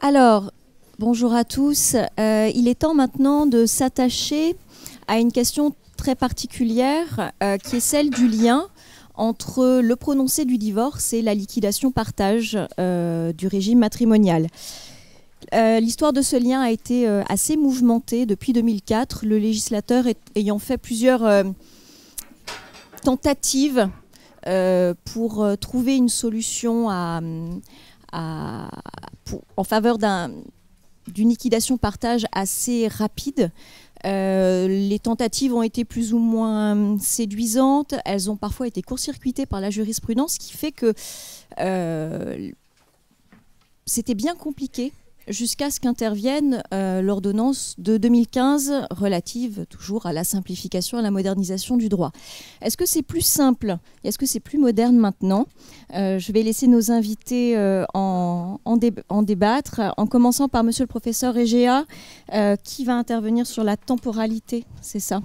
Alors, bonjour à tous. Il est temps maintenant de s'attacher à une question très particulière qui est celle du lien entre le prononcé du divorce et la liquidation-partage du régime matrimonial. L'histoire de ce lien a été assez mouvementée depuis 2004, le législateur ayant fait plusieurs tentatives pour trouver une solution en faveur d'une liquidation-partage assez rapide. Les tentatives ont été plus ou moins séduisantes. Elles ont parfois été court-circuitées par la jurisprudence, ce qui fait que c'était bien compliqué jusqu'à ce qu'intervienne l'ordonnance de 2015 relative toujours à la simplification et à la modernisation du droit. Est-ce que c'est plus simple? Est-ce que c'est plus moderne maintenant? Je vais laisser nos invités en débattre, en commençant par monsieur le professeur Egea, qui va intervenir sur la temporalité, c'est ça,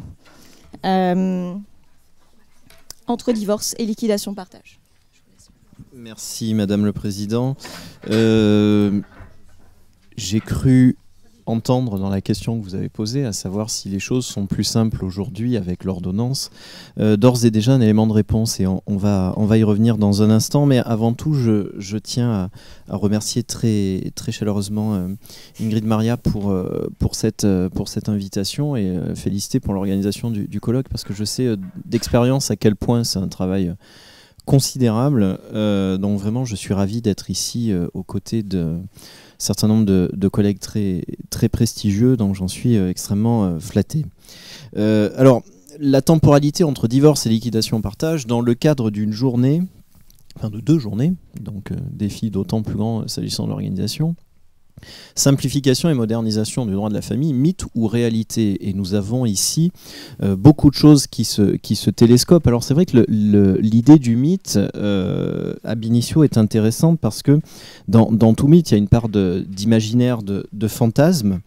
entre divorce et liquidation-partage. Merci Madame le Président. J'ai cru entendre dans la question que vous avez posée, à savoir si les choses sont plus simples aujourd'hui avec l'ordonnance, d'ores et déjà un élément de réponse, et on va y revenir dans un instant. Mais avant tout, je tiens à remercier très chaleureusement Ingrid Maria pour cette invitation, et féliciter pour l'organisation du colloque, parce que je sais d'expérience à quel point c'est un travail considérable. Donc vraiment, je suis ravi d'être ici aux côtés de certain nombre de collègues très prestigieux, donc j'en suis extrêmement flatté. Alors, la temporalité entre divorce et liquidation-partage, dans le cadre d'une journée, enfin de 2 journées, donc défi d'autant plus grand s'agissant de l'organisation. Simplification et modernisation du droit de la famille, mythe ou réalité? Et nous avons ici beaucoup de choses qui se télescopent. Alors c'est vrai que l'idée du mythe ab initio est intéressante, parce que dans tout mythe, il y a une part d'imaginaire, de fantasme,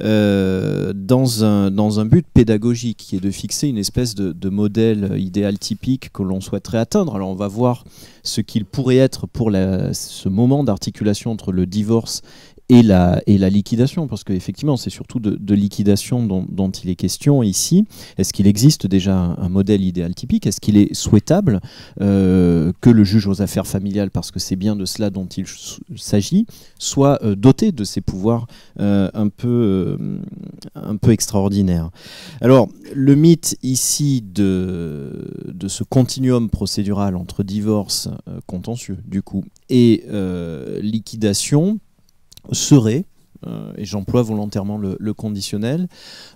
dans un but pédagogique, qui est de fixer une espèce de modèle idéal typique que l'on souhaiterait atteindre. Alors on va voir ce qu'il pourrait être pour ce moment d'articulation entre le divorce et la liquidation, parce qu'effectivement c'est surtout de liquidation dont il est question ici. Est-ce qu'il existe déjà un modèle idéal typique? Est-ce qu'il est souhaitable que le juge aux affaires familiales, parce que c'est bien de cela dont il s'agit, soit doté de ces pouvoirs un peu extraordinaires? Alors le mythe ici de ce continuum procédural entre divorce contentieux du coup et liquidation serait, et j'emploie volontairement le conditionnel,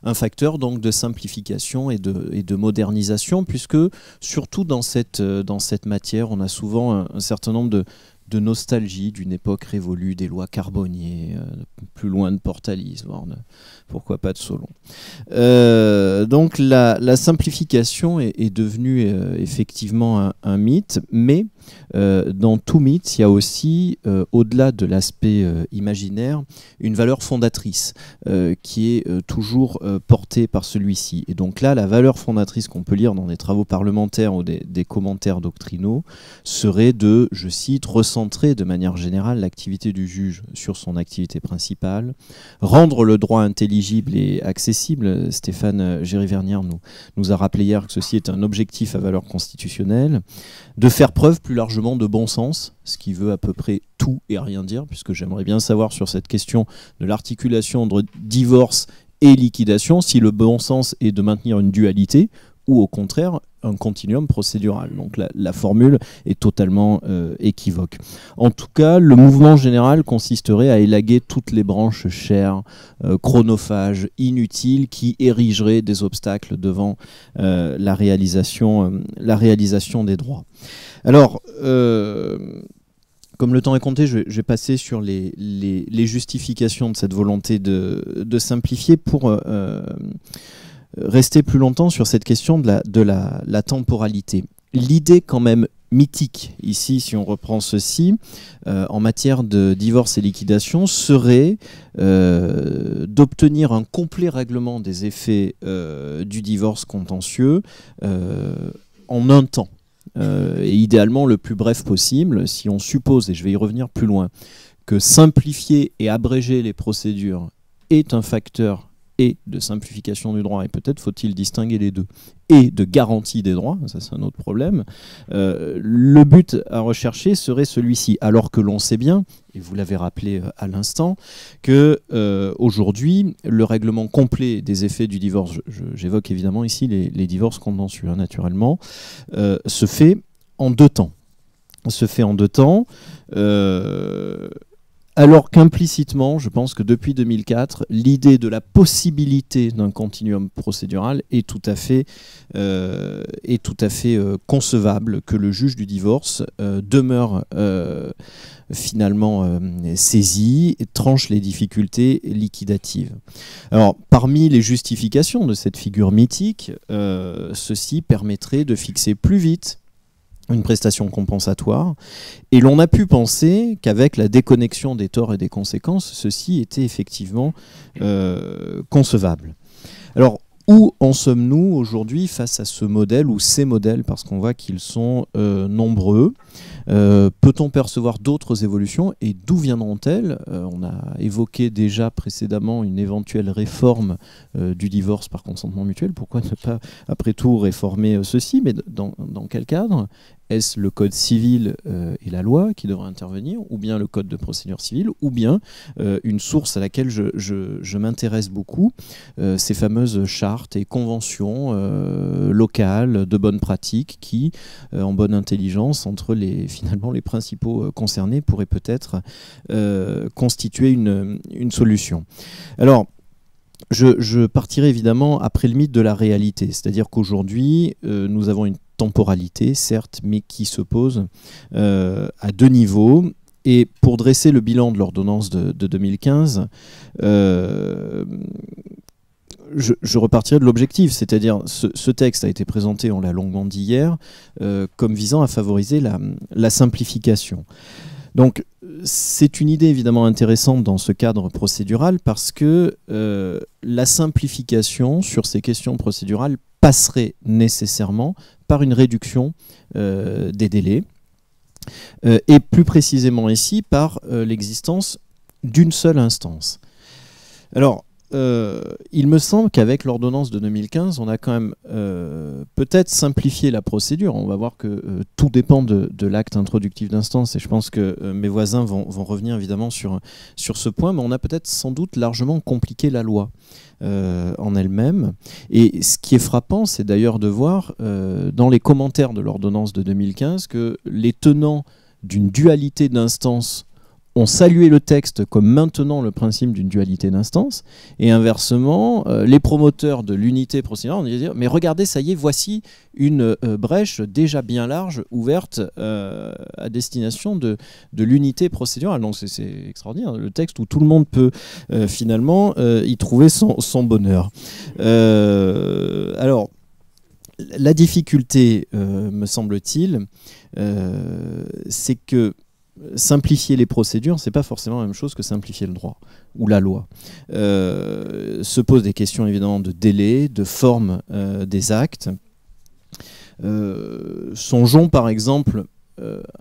un facteur donc de simplification et de modernisation, puisque surtout dans cette matière, on a souvent un certain nombre de nostalgie d'une époque révolue, des lois Carbonnier, plus loin de Portalis, voire pourquoi pas de Solon. Donc la simplification est devenue effectivement un mythe, mais dans tout mythe, il y a aussi, au-delà de l'aspect imaginaire, une valeur fondatrice qui est toujours portée par celui-ci. Et donc là, la valeur fondatrice qu'on peut lire dans des travaux parlementaires ou des commentaires doctrinaux serait de, je cite, recentrer de manière générale l'activité du juge sur son activité principale, rendre le droit intelligible et accessible. Stéphane Géry-Vernière nous a rappelé hier que ceci est un objectif à valeur constitutionnelle, de faire preuve plus largement de bon sens, ce qui veut à peu près tout et rien dire, puisque j'aimerais bien savoir sur cette question de l'articulation entre divorce et liquidation, si le bon sens est de maintenir une dualité ou au contraire un continuum procédural. Donc la formule est totalement équivoque. En tout cas, le mouvement général consisterait à élaguer toutes les branches chères, chronophages, inutiles, qui érigeraient des obstacles devant la réalisation des droits. Alors, comme le temps est compté, je vais passer sur les justifications de cette volonté de simplifier pour rester plus longtemps sur cette question de la temporalité. L'idée quand même mythique, ici, si on reprend ceci, en matière de divorce et liquidation, serait d'obtenir un complet règlement des effets du divorce contentieux en un temps. et idéalement le plus bref possible, si on suppose, et je vais y revenir plus loin, que simplifier et abréger les procédures est un facteur et de simplification du droit, et peut-être faut-il distinguer les deux, et de garantie des droits, ça c'est un autre problème, le but à rechercher serait celui-ci, alors que l'on sait bien, et vous l'avez rappelé à l'instant, que aujourd'hui, le règlement complet des effets du divorce, j'évoque évidemment ici les divorces contentieux, naturellement, se fait en deux temps. Alors qu'implicitement, je pense que depuis 2004, l'idée de la possibilité d'un continuum procédural est tout à fait concevable, que le juge du divorce demeure finalement saisi et tranche les difficultés liquidatives. Alors, parmi les justifications de cette figure mythique, ceci permettrait de fixer plus vite une prestation compensatoire, et l'on a pu penser qu'avec la déconnexion des torts et des conséquences, ceci était effectivement concevable. Alors, où en sommes-nous aujourd'hui face à ce modèle ou ces modèles, parce qu'on voit qu'ils sont nombreux? Peut-on percevoir d'autres évolutions, et d'où viendront-elles? On a évoqué déjà précédemment une éventuelle réforme du divorce par consentement mutuel. Pourquoi ne pas, après tout, réformer ceci? Mais dans quel cadre? Est-ce le code civil et la loi qui devraient intervenir, ou bien le code de procédure civile, ou bien une source à laquelle je m'intéresse beaucoup, ces fameuses chartes et conventions locales de bonne pratique qui, en bonne intelligence, entre finalement les principaux concernés, pourraient peut-être constituer une solution. Alors, je partirai évidemment après le mythe de la réalité, c'est-à-dire qu'aujourd'hui, nous avons une temporalité, certes, mais qui se pose à deux niveaux. Et pour dresser le bilan de l'ordonnance de 2015, je repartirai de l'objectif, c'est-à-dire ce texte a été présenté, on l'a longuement dit hier, comme visant à favoriser la simplification. Donc c'est une idée évidemment intéressante dans ce cadre procédural, parce que la simplification sur ces questions procédurales passerait nécessairement par une réduction des délais, et plus précisément ici par l'existence d'une seule instance. Alors, il me semble qu'avec l'ordonnance de 2015, on a quand même peut-être simplifié la procédure. On va voir que tout dépend de l'acte introductif d'instance, et je pense que mes voisins vont revenir évidemment sur ce point, mais on a peut-être sans doute largement compliqué la loi en elle-même. Et ce qui est frappant, c'est d'ailleurs de voir dans les commentaires de l'ordonnance de 2015 que les tenants d'une dualité d'instance ont salué le texte comme maintenant le principe d'une dualité d'instance, et inversement, les promoteurs de l'unité procédurale ont dit « mais regardez, ça y est, voici une brèche déjà bien large ouverte à destination de l'unité procédurale ». Donc c'est extraordinaire, le texte où tout le monde peut finalement y trouver son bonheur. Alors, la difficulté, me semble-t-il, c'est que simplifier les procédures, c'est pas forcément la même chose que simplifier le droit ou la loi. Se posent des questions évidemment de délai, de forme des actes. Songeons par exemple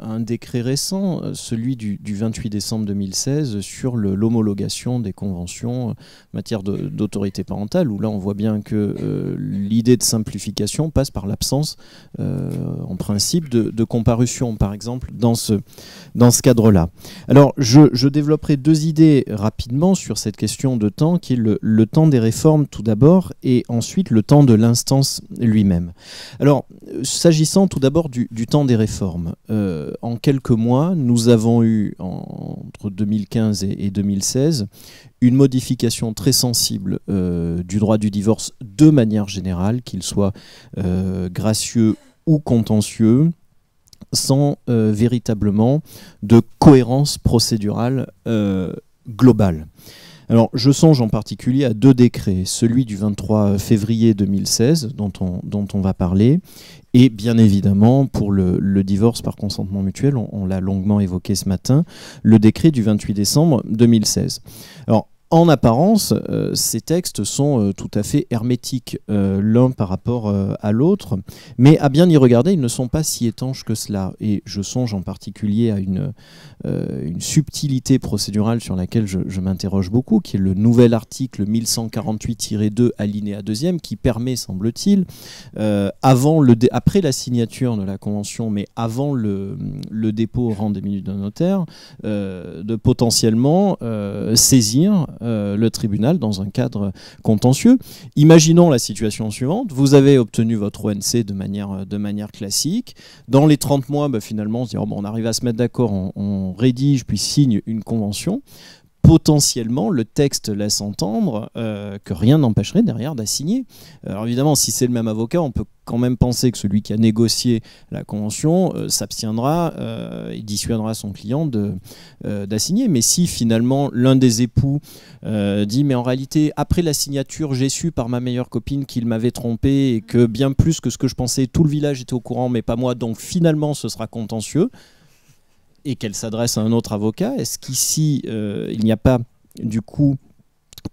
à un décret récent, celui du 28 décembre 2016 sur l'homologation des conventions en matière d'autorité parentale, où là on voit bien que l'idée de simplification passe par l'absence en principe de comparution, par exemple, dans ce cadre-là. Alors je développerai deux idées rapidement sur cette question de temps, qui est le temps des réformes tout d'abord, et ensuite le temps de l'instance lui-même. Alors, s'agissant tout d'abord du temps des réformes, en quelques mois, nous avons eu, entre 2015 et 2016, une modification très sensible du droit du divorce de manière générale, qu'il soit gracieux ou contentieux, sans véritablement de cohérence procédurale globale. Alors, je songe en particulier à deux décrets, celui du 23 février 2016, dont on va parler, et bien évidemment, pour le divorce par consentement mutuel, on l'a longuement évoqué ce matin, le décret du 28 décembre 2016. Alors, en apparence, ces textes sont tout à fait hermétiques l'un par rapport à l'autre, mais à bien y regarder, ils ne sont pas si étanches que cela. Et je songe en particulier à une subtilité procédurale sur laquelle je m'interroge beaucoup, qui est le nouvel article 1148-2 alinéa 2e, qui permet, semble-t-il, après la signature de la Convention, mais avant le dépôt au rang des minutes d'un notaire, de potentiellement saisir le tribunal dans un cadre contentieux. Imaginons la situation suivante, vous avez obtenu votre ONC de manière classique, dans les 30 mois, finalement on se dit on arrive à se mettre d'accord, on rédige puis signe une convention. Potentiellement, le texte laisse entendre que rien n'empêcherait derrière d'assigner. Alors évidemment, si c'est le même avocat, on peut quand même penser que celui qui a négocié la convention s'abstiendra et dissuadera son client d'assigner. Mais si finalement l'un des époux dit mais en réalité, après la signature, j'ai su par ma meilleure copine qu'il m'avait trompé et que bien plus que ce que je pensais, tout le village était au courant, mais pas moi, donc finalement ce sera contentieux, et qu'elle s'adresse à un autre avocat, est-ce qu'ici, il n'y a pas du coup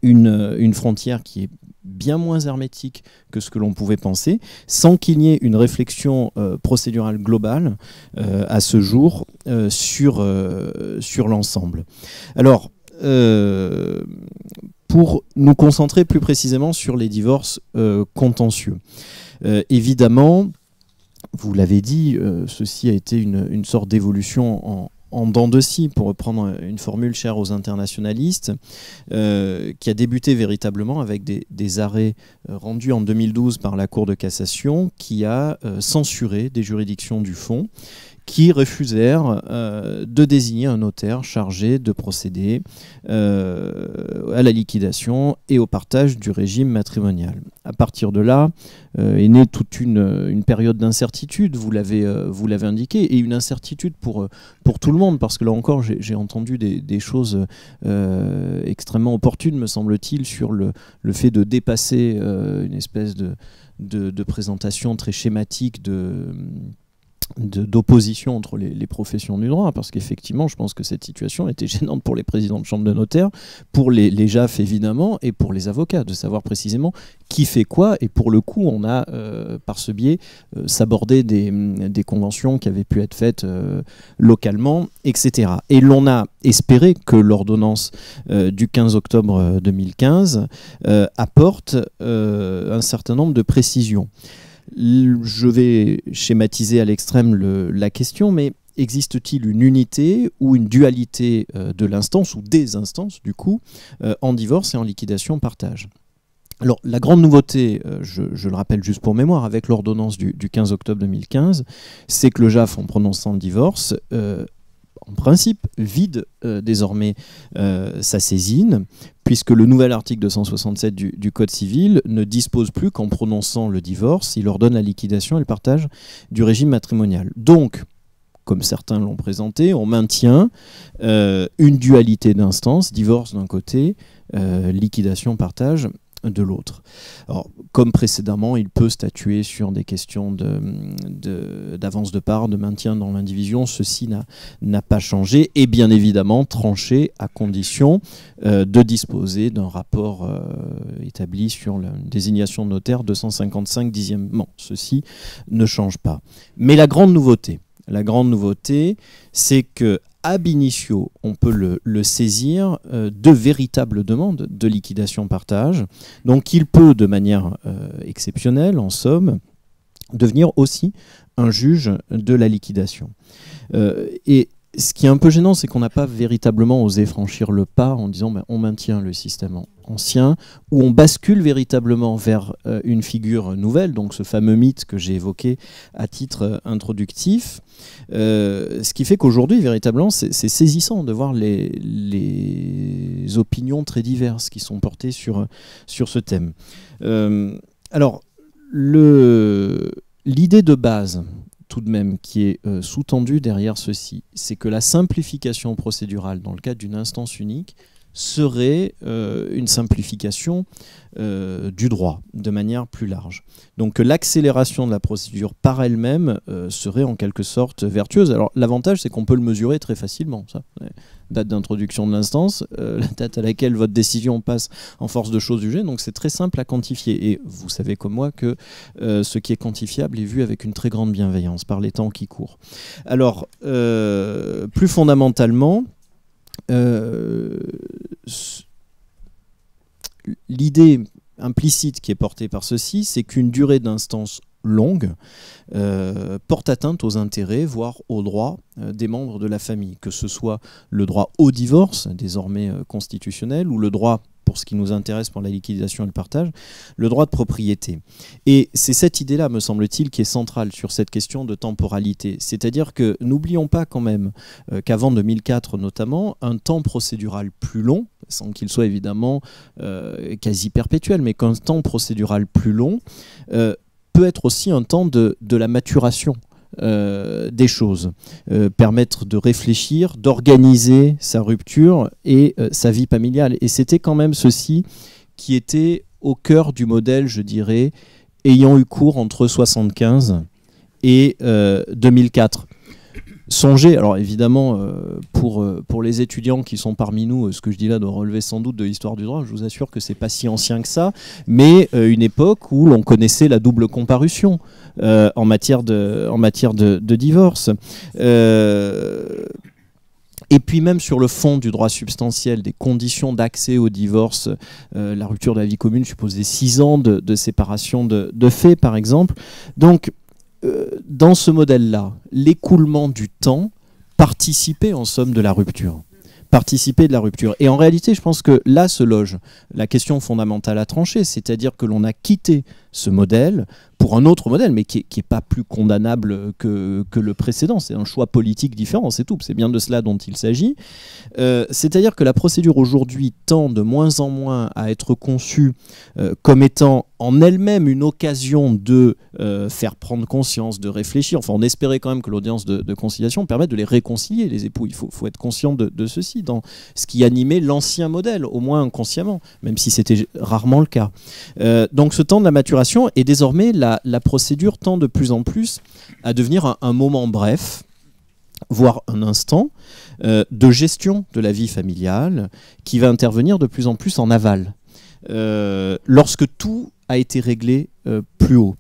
une frontière qui est bien moins hermétique que ce que l'on pouvait penser, sans qu'il n'y ait une réflexion procédurale globale à ce jour sur l'ensemble. Alors, pour nous concentrer plus précisément sur les divorces contentieux, évidemment, vous l'avez dit, ceci a été une sorte d'évolution en dents de scie, pour reprendre une formule chère aux internationalistes, qui a débuté véritablement avec des arrêts rendus en 2012 par la Cour de cassation, qui a censuré des juridictions du fond qui refusèrent de désigner un notaire chargé de procéder à la liquidation et au partage du régime matrimonial. À partir de là, est née toute une période d'incertitude, vous l'avez indiqué, et une incertitude pour tout le monde, parce que là encore, j'ai entendu des choses extrêmement opportunes, me semble-t-il, sur le fait de dépasser une espèce de présentation très schématique d'opposition entre les professions du droit, parce qu'effectivement je pense que cette situation était gênante pour les présidents de chambre de notaire, pour les JAF évidemment, et pour les avocats, de savoir précisément qui fait quoi. Et pour le coup on a par ce biais s'aborder des conventions qui avaient pu être faites localement, etc. Et l'on a espéré que l'ordonnance du 15 octobre 2015 apporte un certain nombre de précisions. Je vais schématiser à l'extrême la question, mais existe-t-il une unité ou une dualité de l'instance ou des instances, du coup, en divorce et en liquidation-partage ? Alors, la grande nouveauté, je le rappelle juste pour mémoire, avec l'ordonnance du 15 octobre 2015, c'est que le JAF, en prononçant le divorce, en principe, vide désormais sa saisine, puisque le nouvel article 267 du Code civil ne dispose plus qu'en prononçant le divorce, il ordonne la liquidation et le partage du régime matrimonial. Donc, comme certains l'ont présenté, on maintient une dualité d'instances, divorce d'un côté, liquidation-partage de l'autre. Alors, comme précédemment, il peut statuer sur des questions d'avance de part, de maintien dans l'indivision. Ceci n'a pas changé, et bien évidemment tranché à condition de disposer d'un rapport établi sur la désignation de notaire 255 dixièmement. Ceci ne change pas. Mais la grande nouveauté, c'est que ab initio, on peut le saisir de véritables demandes de liquidation-partage. Donc il peut, de manière exceptionnelle, en somme, devenir aussi un juge de la liquidation. Et ce qui est un peu gênant, c'est qu'on n'a pas véritablement osé franchir le pas en disant on maintient le système ancien, où on bascule véritablement vers une figure nouvelle, donc ce fameux mythe que j'ai évoqué à titre introductif. Ce qui fait qu'aujourd'hui, véritablement, c'est saisissant de voir les opinions très diverses qui sont portées sur ce thème. Alors, l'idée de base, tout de même, qui est sous-tendue derrière ceci, c'est que la simplification procédurale dans le cadre d'une instance unique serait une simplification du droit de manière plus large. Donc l'accélération de la procédure par elle-même serait en quelque sorte vertueuse. Alors l'avantage, c'est qu'on peut le mesurer très facilement, ça. Date d'introduction de l'instance, la date à laquelle votre décision passe en force de chose jugée, donc c'est très simple à quantifier. Et vous savez comme moi que ce qui est quantifiable est vu avec une très grande bienveillance par les temps qui courent. Alors, plus fondamentalement, l'idée implicite qui est portée par ceci, c'est qu'une durée d'instance longue porte atteinte aux intérêts, voire aux droits des membres de la famille, que ce soit le droit au divorce, désormais constitutionnel, ou le droit, pour ce qui nous intéresse pour la liquidation et le partage, le droit de propriété. Et c'est cette idée-là, me semble-t-il, qui est centrale sur cette question de temporalité. C'est-à-dire que n'oublions pas quand même qu'avant 2004 notamment, un temps procédural plus long, sans qu'il soit évidemment quasi perpétuel, mais qu'un temps procédural plus long peut être aussi un temps de la maturation des choses, permettre de réfléchir, d'organiser sa rupture et sa vie familiale. Et c'était quand même ceci qui était au cœur du modèle, je dirais, ayant eu cours entre 1975 et 2004. Songez, alors évidemment, pour les étudiants qui sont parmi nous, ce que je dis là doit relever sans doute de l'histoire du droit, je vous assure que c'est pas si ancien que ça, mais une époque où l'on connaissait la double comparution en matière de divorce. Et puis même sur le fond du droit substantiel, des conditions d'accès au divorce, la rupture de la vie commune supposait 6 ans de séparation de fait, par exemple. Donc, dans ce modèle-là, l'écoulement du temps participait en somme de la rupture. Et en réalité, je pense que là se loge la question fondamentale à trancher, c'est-à-dire que l'on a quitté ce modèle pour un autre modèle, mais qui est pas plus condamnable que le précédent. C'est un choix politique différent, c'est tout. C'est bien de cela dont il s'agit. C'est-à-dire que la procédure aujourd'hui tend de moins en moins à être conçue comme étant en elle-même une occasion de faire prendre conscience, de réfléchir. Enfin, on espérait quand même que l'audience de conciliation permette de les réconcilier, les époux. Il faut être conscient de ceci, dans ce qui animait l'ancien modèle, au moins inconsciemment, même si c'était rarement le cas. Donc ce temps de la maturation, et désormais la procédure tend de plus en plus à devenir un moment bref, voire un instant, de gestion de la vie familiale, qui va intervenir de plus en plus en aval. Lorsque tout a été réglé plus haut.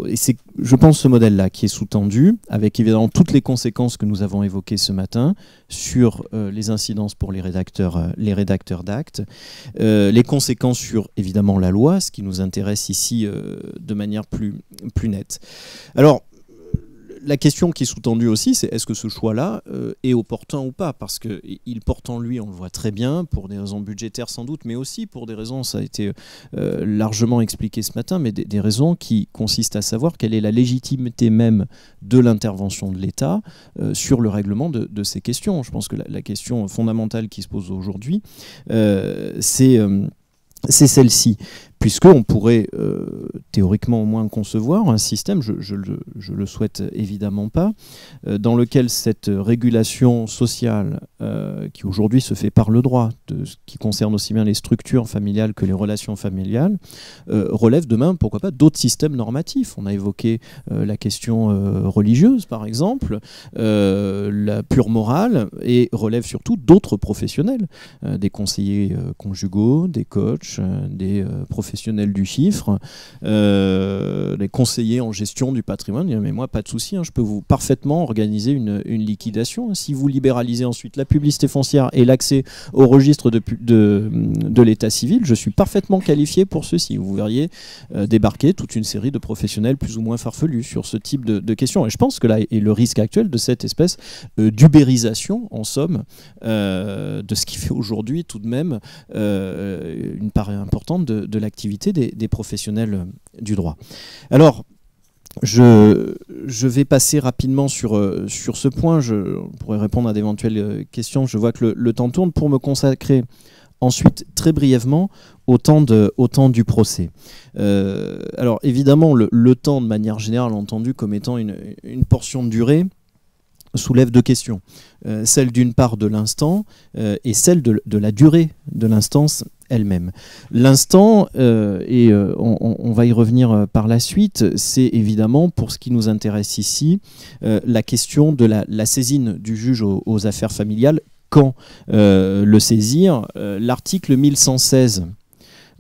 Et c'est, je pense, ce modèle-là qui est sous-tendu, avec évidemment toutes les conséquences que nous avons évoquées ce matin sur les incidences pour les rédacteurs d'actes, les conséquences sur, évidemment, la loi, ce qui nous intéresse ici de manière plus nette. Alors, la question qui est sous-tendue aussi, c'est est-ce que ce choix-là est opportun ou pas? Parce qu'il porte en lui, on le voit très bien, pour des raisons budgétaires sans doute, mais aussi pour des raisons, ça a été largement expliqué ce matin, mais des raisons qui consistent à savoir quelle est la légitimité même de l'intervention de l'État sur le règlement de ces questions. Je pense que la question fondamentale qui se pose aujourd'hui, c'est celle-ci, puisqu'on pourrait théoriquement au moins concevoir un système, je le souhaite évidemment pas, dans lequel cette régulation sociale qui aujourd'hui se fait par le droit, qui concerne aussi bien les structures familiales que les relations familiales, relève demain, pourquoi pas, d'autres systèmes normatifs. On a évoqué la question religieuse, par exemple, la pure morale, et relève surtout d'autres professionnels, des conseillers conjugaux, des coachs, des professionnels du chiffre, les conseillers en gestion du patrimoine. Mais moi, pas de souci, je peux vous parfaitement organiser une liquidation. Si vous libéralisez ensuite la publicité foncière et l'accès au registre de l'état civil, je suis parfaitement qualifié pour ceci. Vous verriez débarquer toute une série de professionnels plus ou moins farfelus sur ce type de questions. Et je pense que là est le risque actuel de cette espèce d'ubérisation, en somme, de ce qui fait aujourd'hui tout de même une part importante de l'activité des professionnels du droit. Alors, je vais passer rapidement sur ce point. Je pourrais répondre à d'éventuelles questions. Je vois que le temps tourne, pour me consacrer ensuite très brièvement au temps du procès. Alors évidemment, le temps de manière générale entendu comme étant une portion de durée soulève deux questions. Celle d'une part de l'instant et celle de la durée de l'instance elle-même. L'instant, on va y revenir par la suite, c'est évidemment, pour ce qui nous intéresse ici, la question de la saisine du juge aux affaires familiales. Quand le saisir, l'article 1116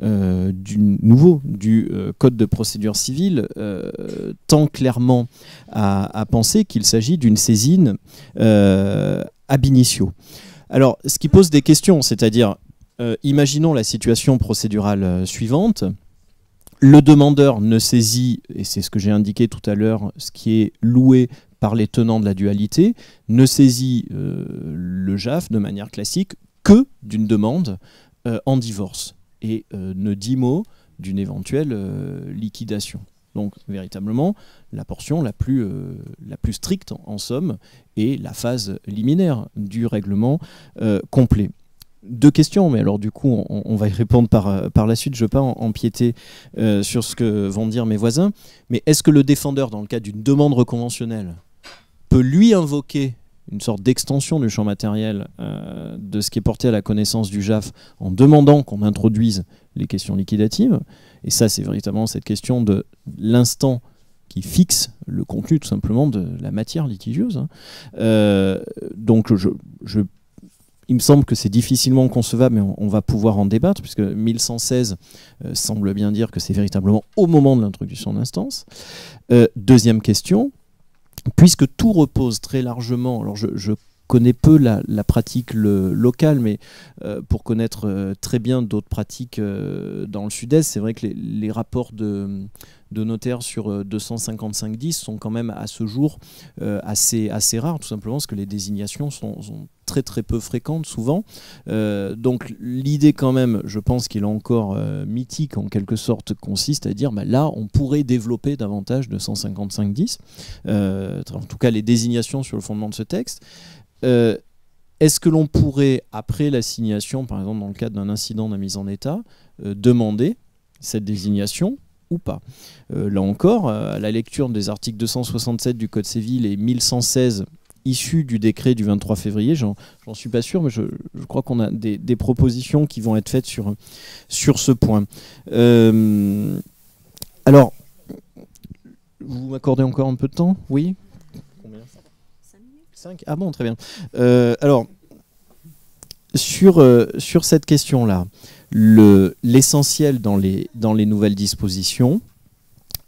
du Code de procédure civile tend clairement à penser qu'il s'agit d'une saisine ab initio. Alors, ce qui pose des questions, c'est-à-dire, imaginons la situation procédurale suivante. Le demandeur ne saisit, et c'est ce que j'ai indiqué tout à l'heure, ce qui est loué par les tenants de la dualité, ne saisit le JAF de manière classique que d'une demande en divorce et ne dit mot d'une éventuelle liquidation. Donc véritablement, la portion la plus stricte en somme est la phase liminaire du règlement complet. Deux questions, mais alors du coup on va y répondre par la suite. Je ne veux pas empiéter sur ce que vont dire mes voisins, mais est-ce que le défendeur, dans le cas d'une demande reconventionnelle, peut lui invoquer une sorte d'extension du champ matériel de ce qui est porté à la connaissance du JAF en demandant qu'on introduise les questions liquidatives? Et ça, c'est véritablement cette question de l'instant qui fixe le contenu tout simplement de la matière litigieuse. Donc il me semble que c'est difficilement concevable, mais on va pouvoir en débattre, puisque 1116 semble bien dire que c'est véritablement au moment de l'introduction de l'instance. Deuxième question, puisque tout repose très largement, alors je connais peu la pratique locale, mais pour connaître très bien d'autres pratiques dans le sud-est, c'est vrai que les rapports de notaires sur 255-10 sont quand même à ce jour assez rares, tout simplement parce que les désignations sont très très peu fréquentes souvent. Donc l'idée quand même, je pense qu'il est encore mythique en quelque sorte, consiste à dire là on pourrait développer davantage de 155-10, en tout cas les désignations sur le fondement de ce texte. Est-ce que l'on pourrait, après l'assignation, par exemple dans le cadre d'un incident de mise en état, demander cette désignation ou pas? Là encore, à la lecture des articles 267 du Code civil et 1116 issus du décret du 23 février, j'en suis pas sûr, mais je crois qu'on a des propositions qui vont être faites sur ce point. Alors, vous m'accordez encore un peu de temps? Oui? Combien? 5 ? Ah bon, très bien. Alors, sur cette question-là, l'essentiel dans les nouvelles dispositions,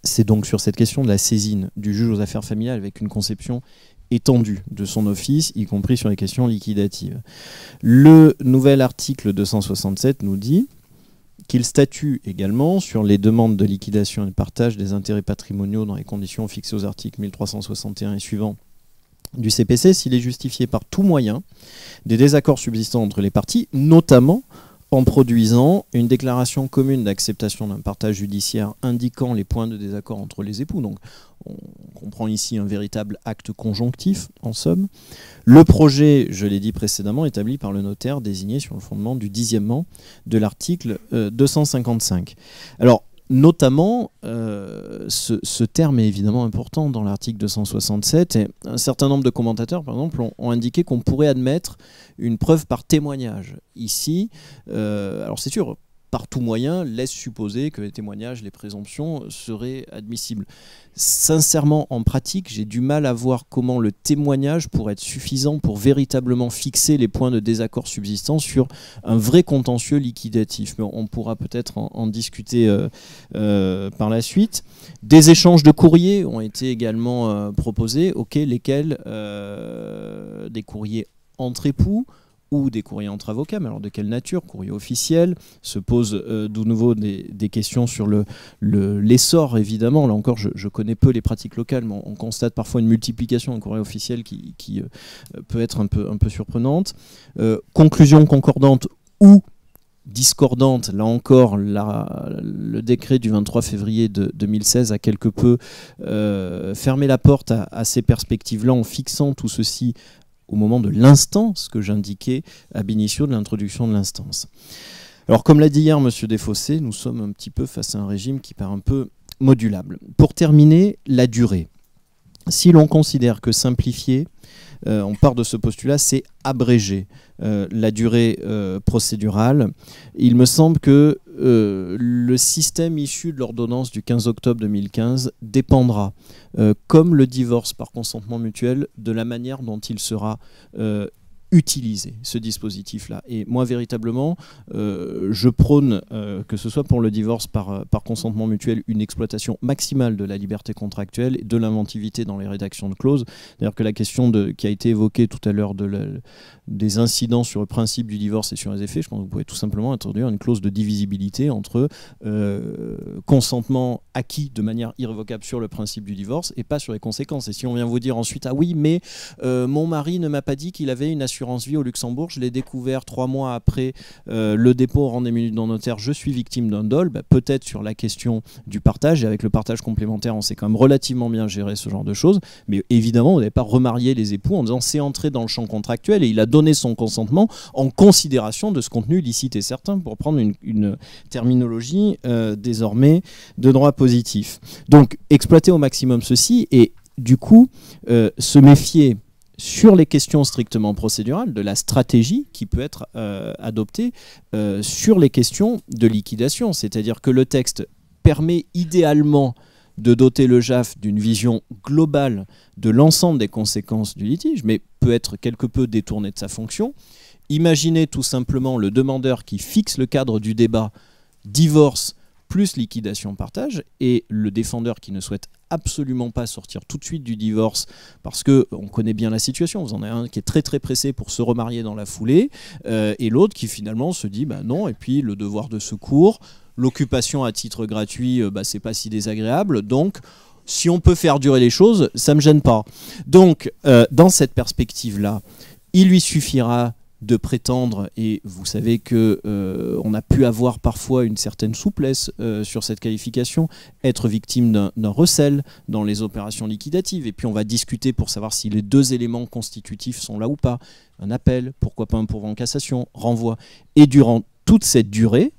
c'est donc sur cette question de la saisine du juge aux affaires familiales avec une conception étendue de son office, y compris sur les questions liquidatives. Le nouvel article 267 nous dit qu'il statue également sur les demandes de liquidation et de partage des intérêts patrimoniaux dans les conditions fixées aux articles 1361 et suivants du CPC s'il est justifié par tout moyen des désaccords subsistants entre les parties, notamment en produisant une déclaration commune d'acceptation d'un partage judiciaire indiquant les points de désaccord entre les époux. Donc on comprend ici un véritable acte conjonctif, en somme. Le projet, je l'ai dit précédemment, établi par le notaire désigné sur le fondement du 10e de l'article 255. Alors, notamment, ce terme est évidemment important dans l'article 267 et un certain nombre de commentateurs, par exemple, ont indiqué qu'on pourrait admettre une preuve par témoignage. Ici, alors c'est sûr, par tout moyen, laisse supposer que les témoignages, les présomptions seraient admissibles. Sincèrement, en pratique, j'ai du mal à voir comment le témoignage pourrait être suffisant pour véritablement fixer les points de désaccord subsistants sur un vrai contentieux liquidatif. Mais on pourra peut-être en discuter par la suite. Des échanges de courriers ont été également proposés, lesquels des courriers entre époux, ou des courriers entre avocats, mais alors de quelle nature? Courrier officiel, se posent de nouveau des questions sur l'essor, évidemment. Là encore, je connais peu les pratiques locales, mais on constate parfois une multiplication d'un courrier officiel qui peut être un peu surprenante. Conclusion concordante ou discordante, là encore, le décret du 23 février de 2016 a quelque peu fermé la porte à ces perspectives-là en fixant tout ceci au moment de l'instance que j'indiquais ab initio de l'introduction de l'instance. Alors comme l'a dit hier M. Desfossés, nous sommes un petit peu face à un régime qui paraît un peu modulable. Pour terminer, la durée. si l'on considère que simplifier, on part de ce postulat, c'est abréger la durée procédurale. Il me semble que le système issu de l'ordonnance du 15 octobre 2015 dépendra, comme le divorce par consentement mutuel, de la manière dont il sera utiliser ce dispositif-là. Et moi, véritablement, je prône, que ce soit pour le divorce par consentement mutuel, une exploitation maximale de la liberté contractuelle et de l'inventivité dans les rédactions de clauses. D'ailleurs que la question qui a été évoquée tout à l'heure des incidents sur le principe du divorce et sur les effets, je pense que vous pouvez tout simplement introduire une clause de divisibilité entre consentement acquis de manière irrévocable sur le principe du divorce et pas sur les conséquences. Et si on vient vous dire ensuite, ah oui, mais mon mari ne m'a pas dit qu'il avait une assurance vie au Luxembourg, je l'ai découvert 3 mois après le dépôt au rang des minutes dans notaire, je suis victime d'un dol, peut-être sur la question du partage, et avec le partage complémentaire on sait quand même relativement bien gérer ce genre de choses, mais évidemment vous n'avez pas remarié les époux en disant c'est entré dans le champ contractuel et il a donné son consentement en considération de ce contenu licite et certain, pour prendre une terminologie désormais de droit positif. Donc exploiter au maximum ceci et du coup se méfier sur les questions strictement procédurales, de la stratégie qui peut être adoptée sur les questions de liquidation. C'est-à-dire que le texte permet idéalement de doter le JAF d'une vision globale de l'ensemble des conséquences du litige, mais peut être quelque peu détourné de sa fonction. Imaginez tout simplement le demandeur qui fixe le cadre du débat divorce plus liquidation-partage, et le défendeur qui ne souhaite absolument pas sortir tout de suite du divorce parce qu'on connaît bien la situation. Vous en avez un qui est très très pressé pour se remarier dans la foulée et l'autre qui finalement se dit non, et puis le devoir de secours, l'occupation à titre gratuit, c'est pas si désagréable, donc si on peut faire durer les choses, ça me gêne pas. Donc dans cette perspective-là, il lui suffira de prétendre, et vous savez que on a pu avoir parfois une certaine souplesse sur cette qualification, être victime d'un recel dans les opérations liquidatives, et puis on va discuter pour savoir si les deux éléments constitutifs sont là ou pas, un appel, pourquoi pas un pourvoi en cassation, renvoi, et durant toute cette durée,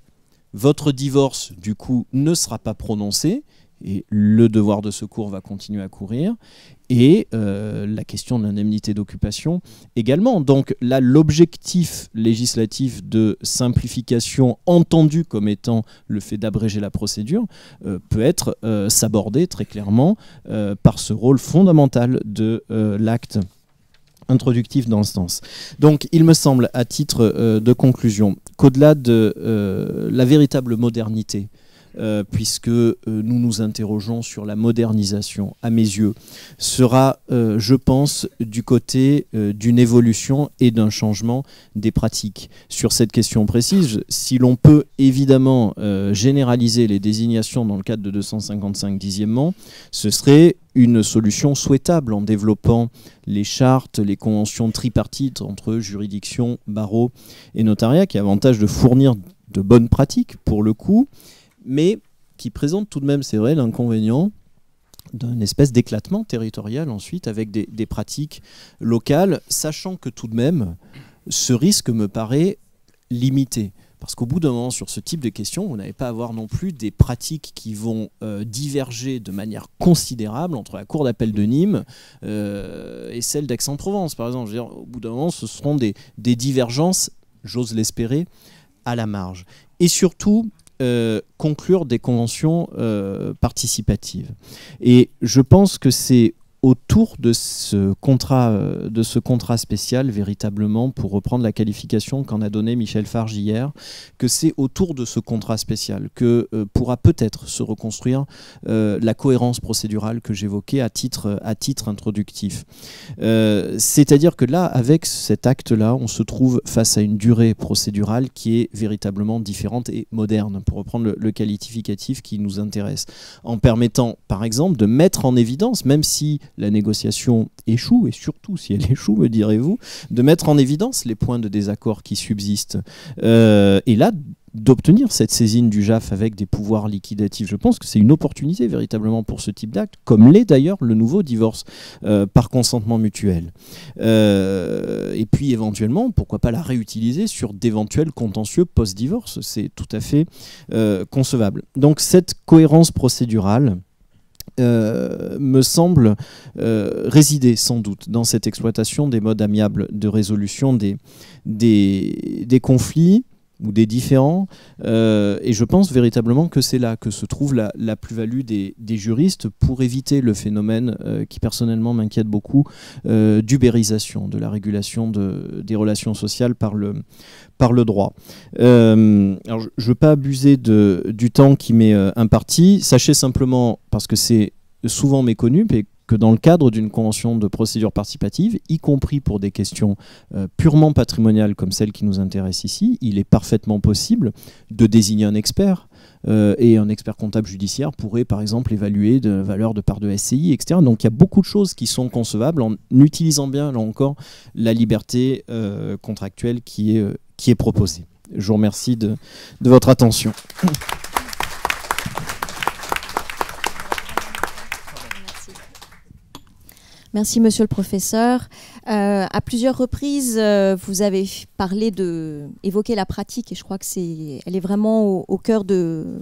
votre divorce du coup ne sera pas prononcé, et le devoir de secours va continuer à courir, et la question de l'indemnité d'occupation également. Donc là, l'objectif législatif de simplification entendu comme étant le fait d'abréger la procédure peut être s'aborder très clairement par ce rôle fondamental de l'acte introductif dans ce sens. Donc il me semble, à titre de conclusion, qu'au-delà de la véritable modernité, puisque nous nous interrogeons sur la modernisation, à mes yeux, sera, je pense, du côté d'une évolution et d'un changement des pratiques. Sur cette question précise, si l'on peut évidemment généraliser les désignations dans le cadre de 255 dixièmement, ce serait une solution souhaitable en développant les chartes, les conventions tripartites entre juridiction, barreau et notariat, qui avantage de fournir de bonnes pratiques pour le coup, mais qui présente tout de même, c'est vrai, l'inconvénient d'une espèce d'éclatement territorial ensuite avec des pratiques locales, sachant que tout de même, ce risque me paraît limité. Parce qu'au bout d'un moment, sur ce type de questions, vous n'allez pas avoir non plus des pratiques qui vont diverger de manière considérable entre la Cour d'appel de Nîmes et celle d'Aix-en-Provence, par exemple. Je veux dire, au bout d'un moment, ce seront des divergences, j'ose l'espérer, à la marge. Et surtout, conclure des conventions participatives. Et je pense que c'est autour de ce contrat spécial, véritablement, pour reprendre la qualification qu'en a donnée Michel Farge hier, que c'est autour de ce contrat spécial que pourra peut-être se reconstruire la cohérence procédurale que j'évoquais à titre introductif. C'est-à-dire que là, avec cet acte-là, on se trouve face à une durée procédurale qui est véritablement différente et moderne, pour reprendre le qualificatif qui nous intéresse, en permettant, par exemple, de mettre en évidence, même si la négociation échoue, et surtout si elle échoue, me direz-vous, de mettre en évidence les points de désaccord qui subsistent. Et là, d'obtenir cette saisine du JAF avec des pouvoirs liquidatifs. Je pense que c'est une opportunité véritablement pour ce type d'acte, comme l'est d'ailleurs le nouveau divorce par consentement mutuel. Et puis éventuellement, pourquoi pas la réutiliser sur d'éventuels contentieux post-divorce. C'est tout à fait concevable. Donc cette cohérence procédurale, me semble résider sans doute dans cette exploitation des modes amiables de résolution des conflits ou des différends, et je pense véritablement que c'est là que se trouve la plus-value des juristes pour éviter le phénomène qui personnellement m'inquiète beaucoup, d'ubérisation, de la régulation des relations sociales par le droit. Alors je ne veux pas abuser du temps qui m'est imparti. Sachez simplement, parce que c'est souvent méconnu, que dans le cadre d'une convention de procédure participative, y compris pour des questions purement patrimoniales comme celle qui nous intéresse ici, il est parfaitement possible de désigner un expert, et un expert comptable judiciaire pourrait par exemple évaluer de valeur de part de SCI, etc. Donc il y a beaucoup de choses qui sont concevables en utilisant bien, là encore, la liberté contractuelle qui est proposée. Je vous remercie de votre attention. Merci, monsieur le professeur. À plusieurs reprises, vous avez évoqué la pratique, et je crois que elle est vraiment au cœur de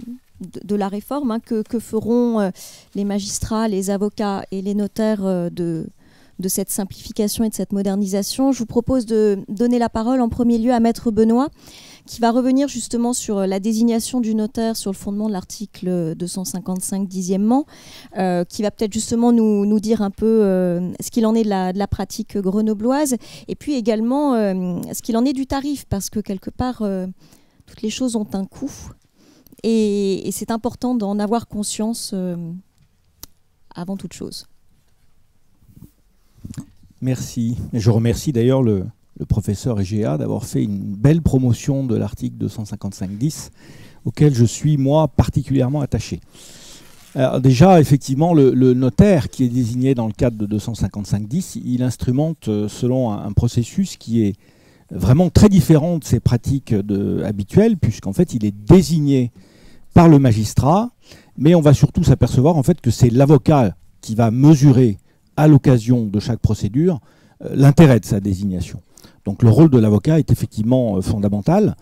la réforme, hein, que feront les magistrats, les avocats et les notaires de cette simplification et de cette modernisation. Je vous propose de donner la parole en premier lieu à Maître Benoît, qui va revenir justement sur la désignation du notaire sur le fondement de l'article 255 dixièmement, qui va peut-être justement nous dire un peu ce qu'il en est de la pratique grenobloise, et puis également ce qu'il en est du tarif, parce que quelque part, toutes les choses ont un coût, et c'est important d'en avoir conscience avant toute chose. Merci. Et je remercie d'ailleurs le professeur Egea d'avoir fait une belle promotion de l'article 255-10, auquel je suis, moi, particulièrement attaché. Alors déjà, effectivement, le notaire qui est désigné dans le cadre de 255-10, il instrumente selon un processus qui est vraiment très différent de ses pratiques habituelles, puisqu'en fait, il est désigné par le magistrat, mais on va surtout s'apercevoir en fait que c'est l'avocat qui va mesurer à l'occasion de chaque procédure l'intérêt de sa désignation. Donc le rôle de l'avocat est effectivement fondamental.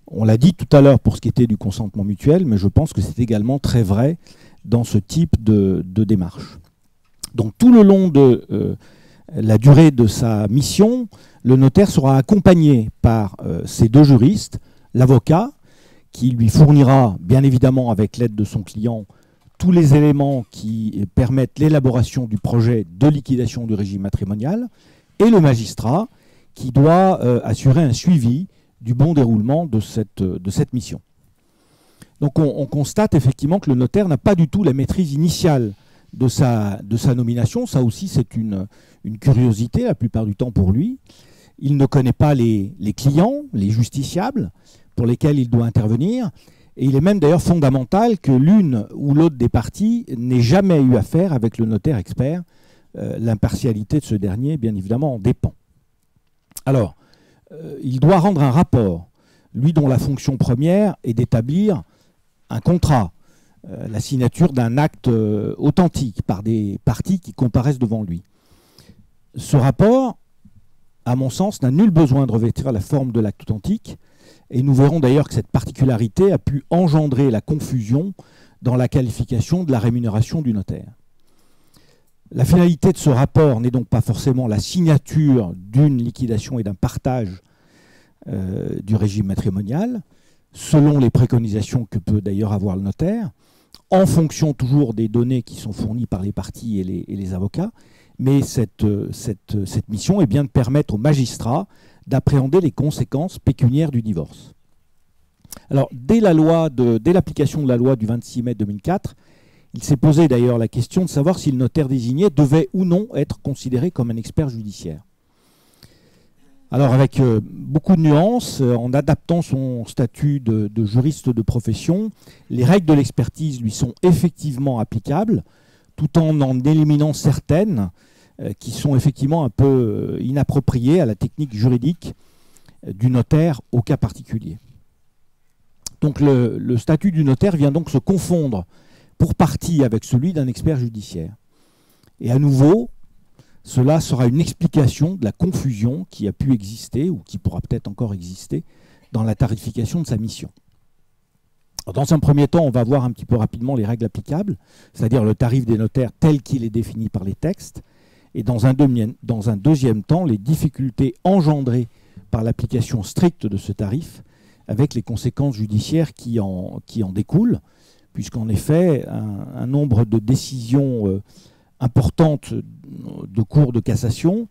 On l'a dit tout à l'heure pour ce qui était du consentement mutuel, mais je pense que c'est également très vrai dans ce type de démarche. Donc tout le long de la durée de sa mission, le notaire sera accompagné par ces deux juristes, l'avocat, qui lui fournira, bien évidemment avec l'aide de son client, tous les éléments qui permettent l'élaboration du projet de liquidation du régime matrimonial, et le magistrat, qui doit assurer un suivi du bon déroulement de cette mission. Donc on constate effectivement que le notaire n'a pas du tout la maîtrise initiale de sa nomination. Ça aussi, c'est une curiosité la plupart du temps pour lui. Il ne connaît pas les clients, les justiciables pour lesquels il doit intervenir. Et il est même d'ailleurs fondamental que l'une ou l'autre des parties n'ait jamais eu affaire avec le notaire expert. L'impartialité de ce dernier, bien évidemment, en dépend. Alors, il doit rendre un rapport, lui dont la fonction première est d'établir un contrat, la signature d'un acte authentique par des parties qui comparaissent devant lui. Ce rapport, à mon sens, n'a nul besoin de revêtir la forme de l'acte authentique, et nous verrons d'ailleurs que cette particularité a pu engendrer la confusion dans la qualification de la rémunération du notaire. La finalité de ce rapport n'est donc pas forcément la signature d'une liquidation et d'un partage du régime matrimonial, selon les préconisations que peut d'ailleurs avoir le notaire, en fonction toujours des données qui sont fournies par les parties et les avocats, mais cette mission est bien de permettre aux magistrats d'appréhender les conséquences pécuniaires du divorce. Alors, dès l'application de la loi du 26 mai 2004, il s'est posé d'ailleurs la question de savoir si le notaire désigné devait ou non être considéré comme un expert judiciaire. Alors avec beaucoup de nuances, en adaptant son statut de juriste de profession, les règles de l'expertise lui sont effectivement applicables, tout en éliminant certaines qui sont effectivement un peu inappropriées à la technique juridique du notaire au cas particulier. Donc le statut du notaire vient donc se confondre pour partie avec celui d'un expert judiciaire. Et à nouveau, cela sera une explication de la confusion qui a pu exister, ou qui pourra peut-être encore exister, dans la tarification de sa mission. Alors, dans un premier temps, on va voir un petit peu rapidement les règles applicables, c'est-à-dire le tarif des notaires tel qu'il est défini par les textes, et dans un deuxième temps, les difficultés engendrées par l'application stricte de ce tarif, avec les conséquences judiciaires qui en découlent, puisqu'en effet, un nombre de décisions importantes de cours de cassation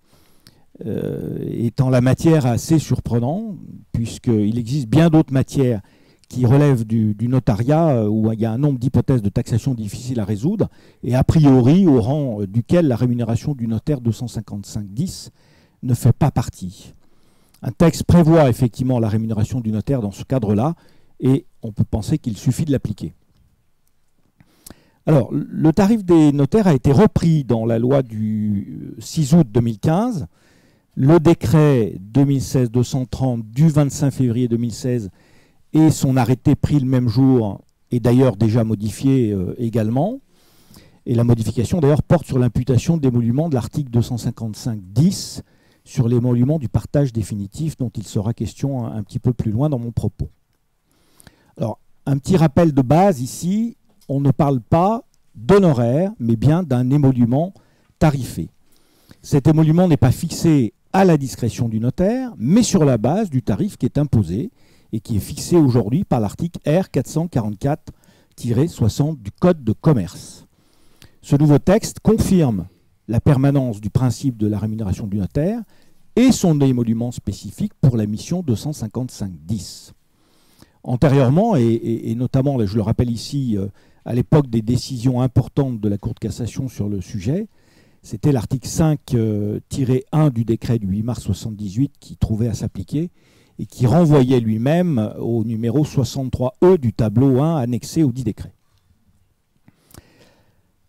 est en la matière assez surprenant, puisqu'il existe bien d'autres matières qui relèvent du notariat, où il y a un nombre d'hypothèses de taxation difficiles à résoudre, et a priori au rang duquel la rémunération du notaire 255-10 ne fait pas partie. Un texte prévoit effectivement la rémunération du notaire dans ce cadre-là, et on peut penser qu'il suffit de l'appliquer. Alors, le tarif des notaires a été repris dans la loi du 6 août 2015. Le décret 2016-230 du 25 février 2016 et son arrêté pris le même jour est d'ailleurs déjà modifié également. Et la modification d'ailleurs porte sur l'imputation d'émoluments de l'article 255-10 sur l'émolument du partage définitif dont il sera question un petit peu plus loin dans mon propos. Alors, un petit rappel de base ici, on ne parle pas d'honoraire, mais bien d'un émolument tarifé. Cet émolument n'est pas fixé à la discrétion du notaire, mais sur la base du tarif qui est imposé et qui est fixé aujourd'hui par l'article R 444-60 du Code de commerce. Ce nouveau texte confirme la permanence du principe de la rémunération du notaire et son émolument spécifique pour la mission 255-10. Antérieurement, et notamment, je le rappelle ici, à l'époque des décisions importantes de la Cour de cassation sur le sujet, c'était l'article 5-1 du décret du 8 mars 1978 qui trouvait à s'appliquer et qui renvoyait lui-même au numéro 63E du tableau 1 annexé au dit décret.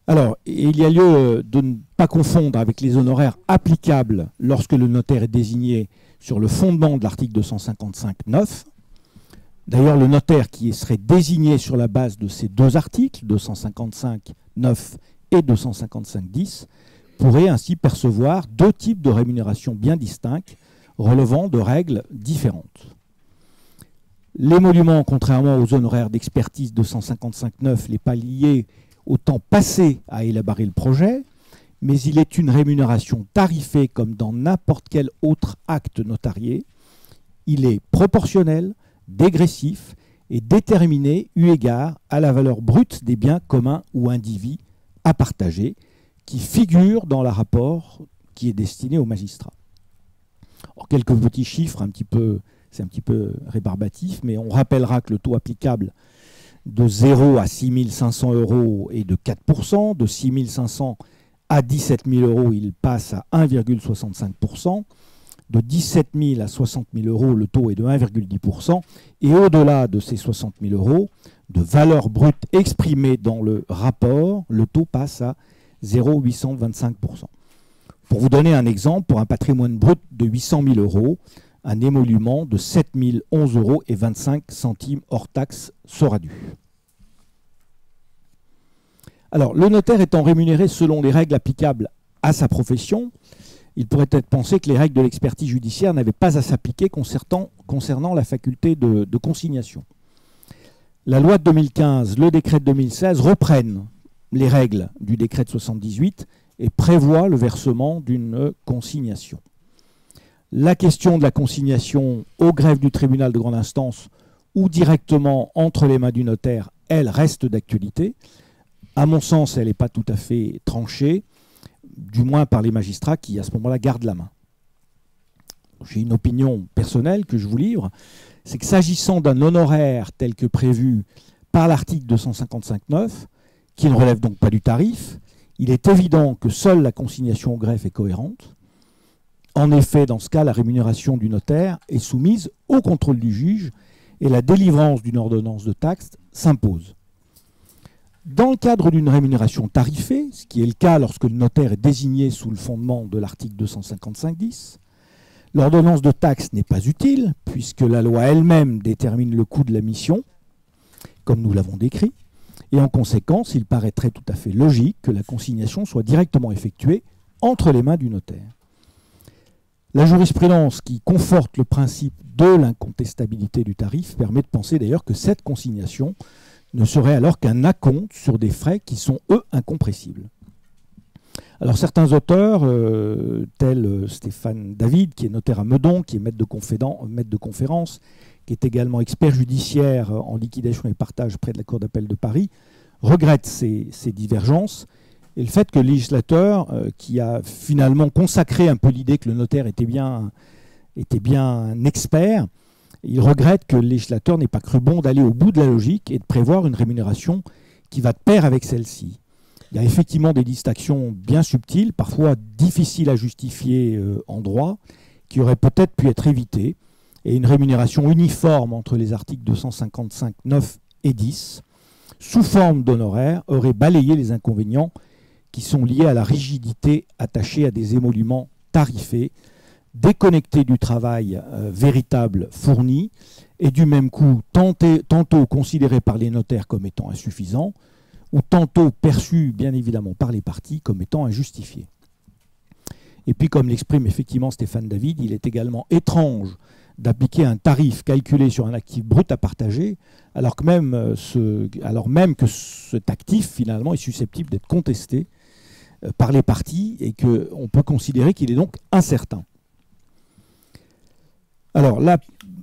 Alors, il y a lieu de ne pas confondre avec les honoraires applicables lorsque le notaire est désigné sur le fondement de l'article 255-9. D'ailleurs, le notaire qui serait désigné sur la base de ces deux articles, 255-9 et 255-10, pourrait ainsi percevoir deux types de rémunération bien distincts, relevant de règles différentes. L'émolument, contrairement aux honoraires d'expertise 255-9, n'est pas lié au temps passé à élaborer le projet, mais il est une rémunération tarifée comme dans n'importe quel autre acte notarié. Il est proportionnel, dégressif et déterminé eu égard à la valeur brute des biens communs ou indivis à partager, qui figure dans le rapport qui est destiné aux magistrats. Alors, quelques petits chiffres, c'est un petit peu rébarbatif, mais on rappellera que le taux applicable de 0 à 6 500 € est de 4%, de 6 500 à 17 000 €, il passe à 1,65%, de 17 000 à 60 000 €, le taux est de 1,10%, et au-delà de ces 60 000 € de valeur brute exprimée dans le rapport, le taux passe à 0,825%. Pour vous donner un exemple, pour un patrimoine brut de 800 000 €, un émolument de 7 011,25 € hors taxe sera dû. Alors, le notaire étant rémunéré selon les règles applicables à sa profession, il pourrait être pensé que les règles de l'expertise judiciaire n'avaient pas à s'appliquer concernant la faculté de consignation. La loi de 2015, le décret de 2016 reprennent les règles du décret de 78 et prévoient le versement d'une consignation. La question de la consignation au greffe du tribunal de grande instance ou directement entre les mains du notaire, elle reste d'actualité. À mon sens, elle n'est pas tout à fait tranchée, du moins par les magistrats qui, à ce moment-là, gardent la main. J'ai une opinion personnelle que je vous livre, c'est que s'agissant d'un honoraire tel que prévu par l'article 255-9, qui ne relève donc pas du tarif, il est évident que seule la consignation au greffe est cohérente. En effet, dans ce cas, la rémunération du notaire est soumise au contrôle du juge et la délivrance d'une ordonnance de taxe s'impose. Dans le cadre d'une rémunération tarifée, ce qui est le cas lorsque le notaire est désigné sous le fondement de l'article 255-10, l'ordonnance de taxe n'est pas utile puisque la loi elle-même détermine le coût de la mission, comme nous l'avons décrit, et en conséquence, il paraîtrait tout à fait logique que la consignation soit directement effectuée entre les mains du notaire. La jurisprudence qui conforte le principe de l'incontestabilité du tarif permet de penser d'ailleurs que cette consignation ne serait alors qu'un acompte sur des frais qui sont, eux, incompressibles. Alors certains auteurs, tels Stéphane David, qui est notaire à Meudon, qui est maître de conférence, qui est également expert judiciaire en liquidation et partage près de la Cour d'appel de Paris, regrettent ces divergences et le fait que le législateur, qui a finalement consacré un peu l'idée que le notaire était bien un expert, il regrette que le législateur n'ait pas cru bon d'aller au bout de la logique et de prévoir une rémunération qui va de pair avec celle-ci. Il y a effectivement des distinctions bien subtiles, parfois difficiles à justifier en droit, qui auraient peut-être pu être évitées, et une rémunération uniforme entre les articles 255, 9 et 10, sous forme d'honoraires, aurait balayé les inconvénients qui sont liés à la rigidité attachée à des émoluments tarifés, déconnectés du travail véritable fourni, et du même coup tantôt considérés par les notaires comme étant insuffisants, ou tantôt perçus bien évidemment par les parties comme étant injustifiés. Et puis, comme l'exprime effectivement Stéphane David, il est également étrange d'appliquer un tarif calculé sur un actif brut à partager, alors même que cet actif finalement est susceptible d'être contesté par les parties et qu'on peut considérer qu'il est donc incertain. Alors, la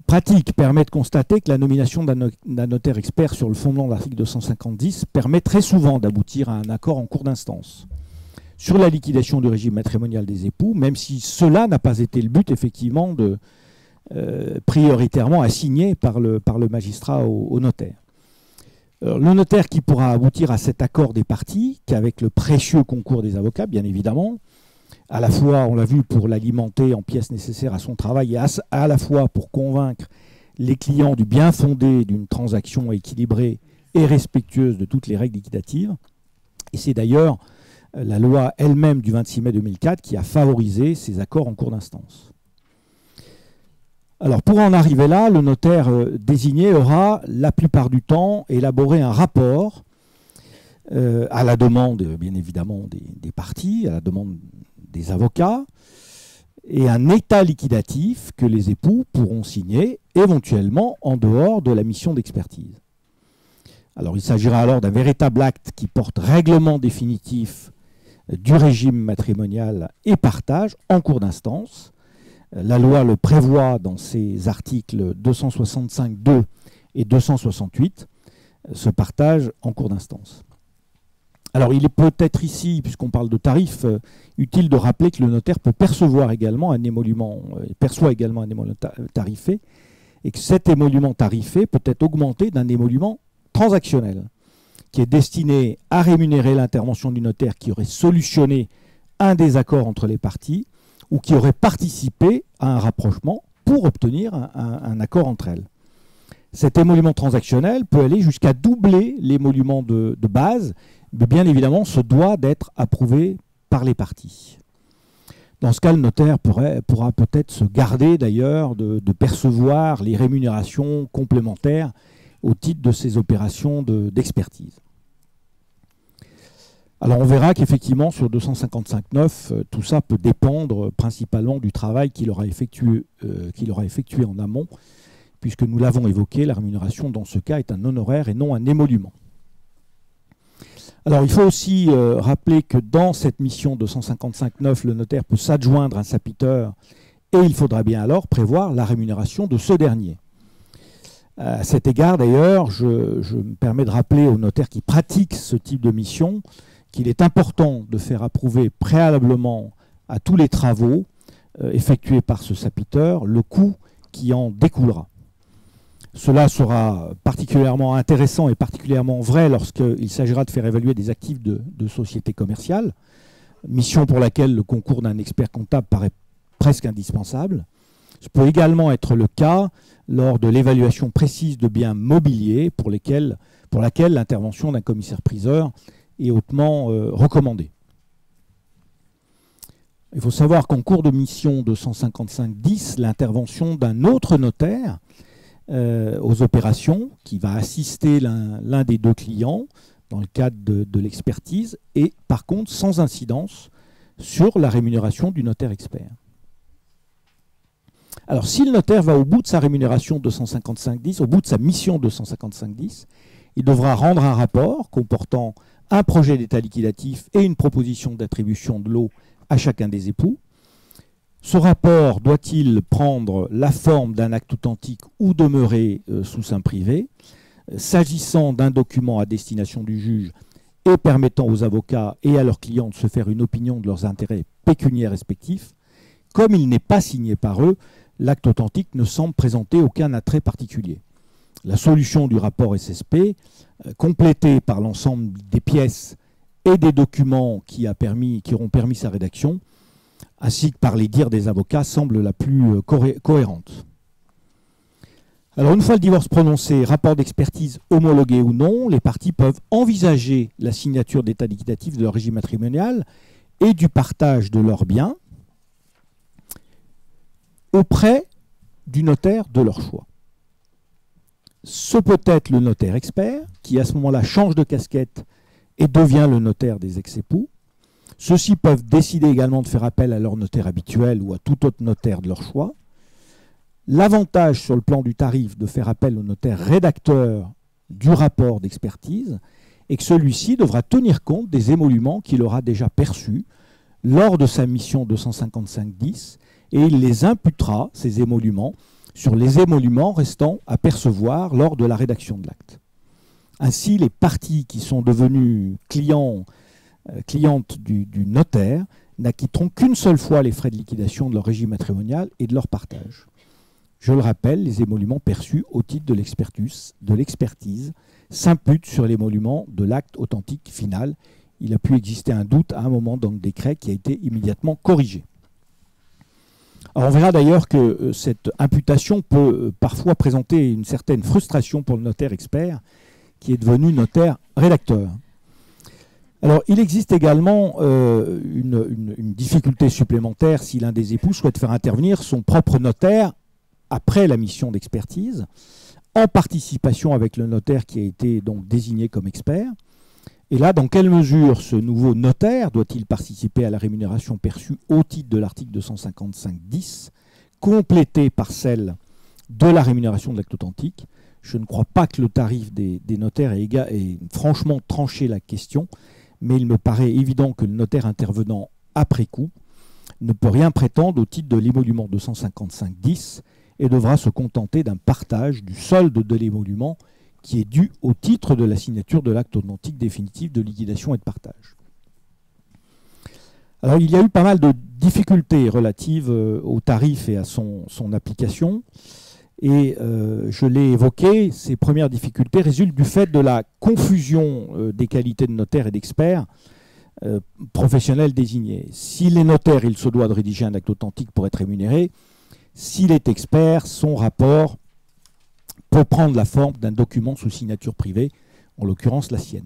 pratique permet de constater que la nomination d'un notaire expert sur le fondement de l'article 250 permet très souvent d'aboutir à un accord en cours d'instance sur la liquidation du régime matrimonial des époux, même si cela n'a pas été le but effectivement prioritairement assigné par le magistrat au notaire. Le notaire qui pourra aboutir à cet accord des parties, qu'avec le précieux concours des avocats, bien évidemment, à la fois, on l'a vu, pour l'alimenter en pièces nécessaires à son travail, et à la fois pour convaincre les clients du bien fondé d'une transaction équilibrée et respectueuse de toutes les règles liquidatives. Et c'est d'ailleurs la loi elle-même du 26 mai 2004 qui a favorisé ces accords en cours d'instance. Alors, pour en arriver là, le notaire désigné aura, la plupart du temps, élaboré un rapport à la demande, bien évidemment, des parties, à la demande des avocats, et un état liquidatif que les époux pourront signer, éventuellement en dehors de la mission d'expertise. Alors, il s'agira alors d'un véritable acte qui porte règlement définitif du régime matrimonial et partage en cours d'instance. La loi le prévoit dans ses articles 265.2 et 268, ce partage en cours d'instance. Alors il est peut-être ici, puisqu'on parle de tarifs, utile de rappeler que le notaire peut percevoir également un émolument, perçoit également un émolument tarifé, et que cet émolument tarifé peut être augmenté d'un émolument transactionnel, qui est destiné à rémunérer l'intervention du notaire qui aurait solutionné un désaccord entre les parties, ou qui aurait participé à un rapprochement pour obtenir un accord entre elles. Cet émolument transactionnel peut aller jusqu'à doubler l'émolument de base, mais bien évidemment, ce doit d'être approuvé par les parties. Dans ce cas, le notaire pourra peut-être se garder d'ailleurs de percevoir les rémunérations complémentaires au titre de ces opérations d'expertise. Alors on verra qu'effectivement sur 255.9, tout ça peut dépendre principalement du travail qu'il aura effectué en amont, puisque nous l'avons évoqué, la rémunération dans ce cas est un honoraire et non un émolument. Alors il faut aussi rappeler que dans cette mission 255.9, le notaire peut s'adjoindre un sapiteur et il faudra bien alors prévoir la rémunération de ce dernier. À cet égard d'ailleurs, je me permets de rappeler aux notaires qui pratiquent ce type de mission qu'il est important de faire approuver préalablement à tous les travaux effectués par ce sapiteur le coût qui en découlera. Cela sera particulièrement intéressant et particulièrement vrai lorsqu'il s'agira de faire évaluer des actifs de sociétés commerciales, mission pour laquelle le concours d'un expert comptable paraît presque indispensable. Ce peut également être le cas lors de l'évaluation précise de biens mobiliers pour laquelle l'intervention d'un commissaire-priseur est hautement recommandée. Il faut savoir qu'en cours de mission 255.10, l'intervention d'un autre notaire aux opérations, qui va assister l'un des deux clients dans le cadre de l'expertise, et par contre sans incidence sur la rémunération du notaire expert. Alors, si le notaire va au bout de sa rémunération 255-10, au bout de sa mission 255-10, il devra rendre un rapport comportant un projet d'état liquidatif et une proposition d'attribution de lot à chacun des époux. Ce rapport doit-il prendre la forme d'un acte authentique ou demeurer sous seing privé? S'agissant d'un document à destination du juge et permettant aux avocats et à leurs clients de se faire une opinion de leurs intérêts pécuniaires respectifs, comme il n'est pas signé par eux, l'acte authentique ne semble présenter aucun attrait particulier. La solution du rapport SSP, complétée par l'ensemble des pièces et des documents qui auront permis sa rédaction, ainsi que par les dires des avocats, semble la plus cohérente. Alors, une fois le divorce prononcé, rapport d'expertise homologué ou non, les parties peuvent envisager la signature d'état liquidatif de leur régime matrimonial et du partage de leurs biens auprès du notaire de leur choix. Ce peut être le notaire expert qui, à ce moment-là, change de casquette et devient le notaire des ex-époux. Ceux-ci peuvent décider également de faire appel à leur notaire habituel ou à tout autre notaire de leur choix. L'avantage sur le plan du tarif de faire appel au notaire rédacteur du rapport d'expertise est que celui-ci devra tenir compte des émoluments qu'il aura déjà perçus lors de sa mission 255-10 et il les imputera, ces émoluments, sur les émoluments restant à percevoir lors de la rédaction de l'acte. Ainsi, les parties qui sont devenues clientes du notaire n'acquitteront qu'une seule fois les frais de liquidation de leur régime matrimonial et de leur partage. Je le rappelle, les émoluments perçus au titre de l'expertise s'imputent sur l'émolument de l'acte authentique final. Il a pu exister un doute à un moment dans le décret qui a été immédiatement corrigé. Alors on verra d'ailleurs que cette imputation peut parfois présenter une certaine frustration pour le notaire expert qui est devenu notaire rédacteur. Alors il existe également une difficulté supplémentaire si l'un des époux souhaite faire intervenir son propre notaire après la mission d'expertise, en participation avec le notaire qui a été donc désigné comme expert. Et là, dans quelle mesure ce nouveau notaire doit-il participer à la rémunération perçue au titre de l'article 255-10, complétée par celle de la rémunération de l'acte authentique? Je ne crois pas que le tarif des notaires ait franchement tranché la question, mais il me paraît évident que le notaire intervenant après coup ne peut rien prétendre au titre de l'émolument 255-10 et devra se contenter d'un partage du solde de l'émolument qui est dû au titre de la signature de l'acte authentique définitif de liquidation et de partage. Alors il y a eu pas mal de difficultés relatives au tarif et à son application. Et je l'ai évoqué, ces premières difficultés résultent du fait de la confusion des qualités de notaire et d'expert professionnels désignés. S'il est notaire, il se doit de rédiger un acte authentique pour être rémunéré. S'il est expert, son rapport peut prendre la forme d'un document sous signature privée, en l'occurrence la sienne.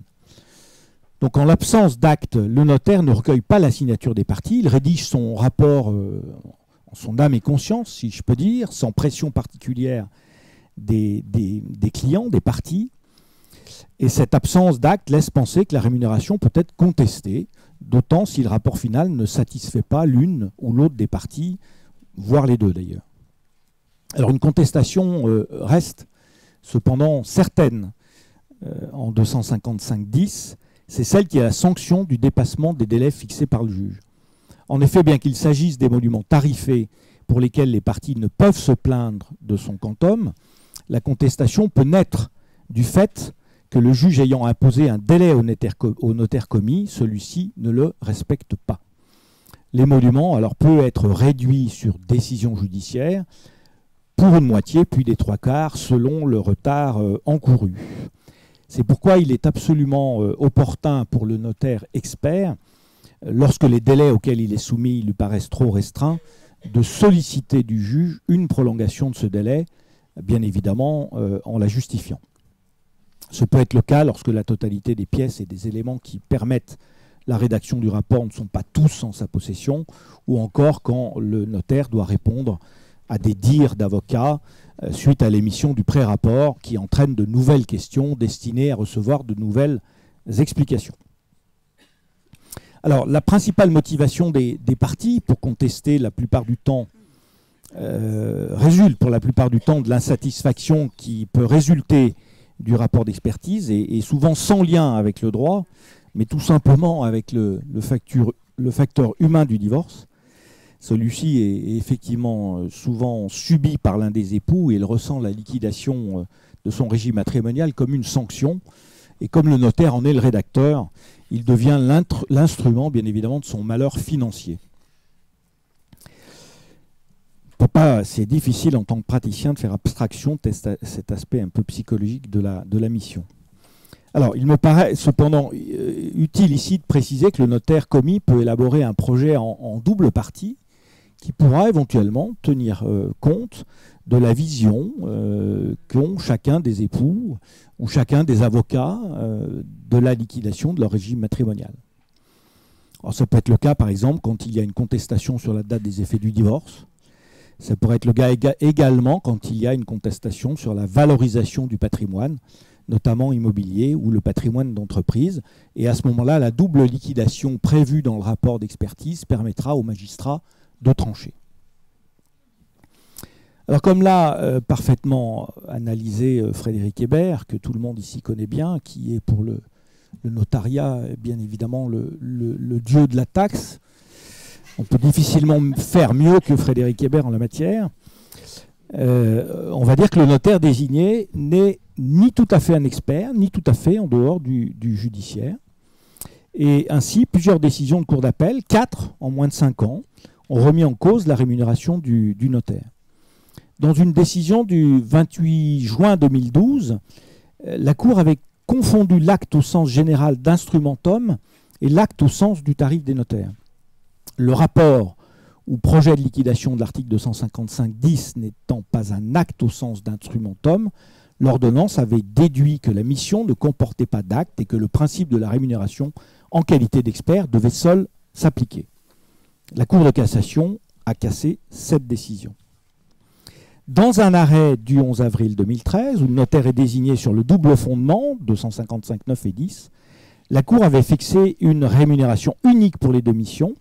Donc en l'absence d'acte, le notaire ne recueille pas la signature des parties, il rédige son rapport en son âme et conscience, si je peux dire, sans pression particulière des clients, des parties. Et cette absence d'acte laisse penser que la rémunération peut être contestée, d'autant si le rapport final ne satisfait pas l'une ou l'autre des parties, voire les deux d'ailleurs. Alors une contestation reste cependant certaine en 255-10, c'est celle qui est la sanction du dépassement des délais fixés par le juge. En effet, bien qu'il s'agisse d'émoluments tarifés pour lesquels les parties ne peuvent se plaindre de son quantum, la contestation peut naître du fait que le juge ayant imposé un délai au notaire commis, celui-ci ne le respecte pas. L'émolument alors peut être réduit sur décision judiciaire pour une moitié, puis des trois quarts, selon le retard encouru. C'est pourquoi il est absolument opportun pour le notaire expert, lorsque les délais auxquels il est soumis lui paraissent trop restreints, de solliciter du juge une prolongation de ce délai, bien évidemment en la justifiant. Ce peut être le cas lorsque la totalité des pièces et des éléments qui permettent la rédaction du rapport ne sont pas tous en sa possession, ou encore quand le notaire doit répondre à des dires d'avocats suite à l'émission du pré-rapport qui entraîne de nouvelles questions destinées à recevoir de nouvelles explications. Alors, la principale motivation des parties pour contester la plupart du temps résulte pour la plupart du temps de l'insatisfaction qui peut résulter du rapport d'expertise et souvent sans lien avec le droit, mais tout simplement avec le facteur humain du divorce. Celui-ci est effectivement souvent subi par l'un des époux et il ressent la liquidation de son régime matrimonial comme une sanction. Et comme le notaire en est le rédacteur, il devient l'instrument, bien évidemment, de son malheur financier. C'est difficile en tant que praticien de faire abstraction de cet aspect un peu psychologique de la mission. Alors, il me paraît cependant utile ici de préciser que le notaire commis peut élaborer un projet en double partie qui pourra éventuellement tenir compte de la vision qu'ont chacun des époux ou chacun des avocats de la liquidation de leur régime matrimonial. Alors, ça peut être le cas, par exemple, quand il y a une contestation sur la date des effets du divorce. Ça pourrait être le cas également quand il y a une contestation sur la valorisation du patrimoine, notamment immobilier ou le patrimoine d'entreprise. Et à ce moment-là, la double liquidation prévue dans le rapport d'expertise permettra au magistrat de trancher. Alors comme l'a parfaitement analysé Frédéric Hébert, que tout le monde ici connaît bien, qui est pour le notariat bien évidemment le dieu de la taxe, on peut difficilement faire mieux que Frédéric Hébert en la matière. On va dire que le notaire désigné n'est ni tout à fait un expert, ni tout à fait en dehors du judiciaire. Et ainsi, plusieurs décisions de cour d'appel, 4 en moins de 5 ans, ont remis en cause la rémunération du notaire. Dans une décision du 28 juin 2012, la Cour avait confondu l'acte au sens général d'instrumentum et l'acte au sens du tarif des notaires. Le rapport ou projet de liquidation de l'article 255-10 n'étant pas un acte au sens d'instrumentum, l'ordonnance avait déduit que la mission ne comportait pas d'acte et que le principe de la rémunération en qualité d'expert devait seul s'appliquer. La Cour de cassation a cassé cette décision. Dans un arrêt du 11 avril 2013, où le notaire est désigné sur le double fondement, 255.9 et 10, la Cour avait fixé une rémunération unique pour les deux missions,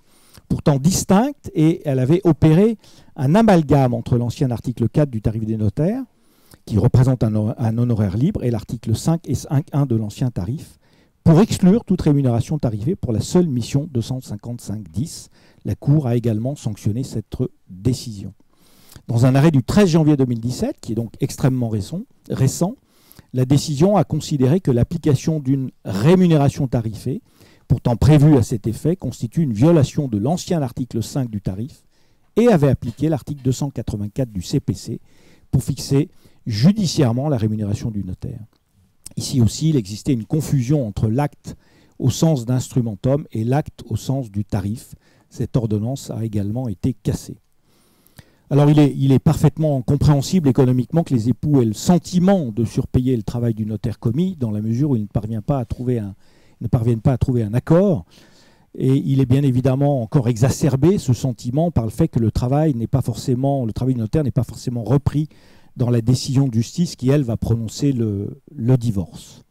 pourtant distincte, et elle avait opéré un amalgame entre l'ancien article 4 du tarif des notaires, qui représente un honoraire libre, et l'article 5 et 5.1 de l'ancien tarif, pour exclure toute rémunération tarifée pour la seule mission 255.10. La Cour a également sanctionné cette décision. Dans un arrêt du 13 janvier 2017, qui est donc extrêmement récent, la décision a considéré que l'application d'une rémunération tarifée, pourtant prévue à cet effet, constitue une violation de l'ancien article 5 du tarif et avait appliqué l'article 284 du CPC pour fixer judiciairement la rémunération du notaire. Ici aussi, il existait une confusion entre l'acte au sens d'instrumentum et l'acte au sens du tarif. Cette ordonnance a également été cassée. Alors il est parfaitement compréhensible économiquement que les époux aient le sentiment de surpayer le travail du notaire commis dans la mesure où ils ne parviennent pas à trouver un accord. Et il est bien évidemment encore exacerbé, ce sentiment, par le fait que le travail du notaire n'est pas forcément repris dans la décision de justice qui, elle, va prononcer le divorce.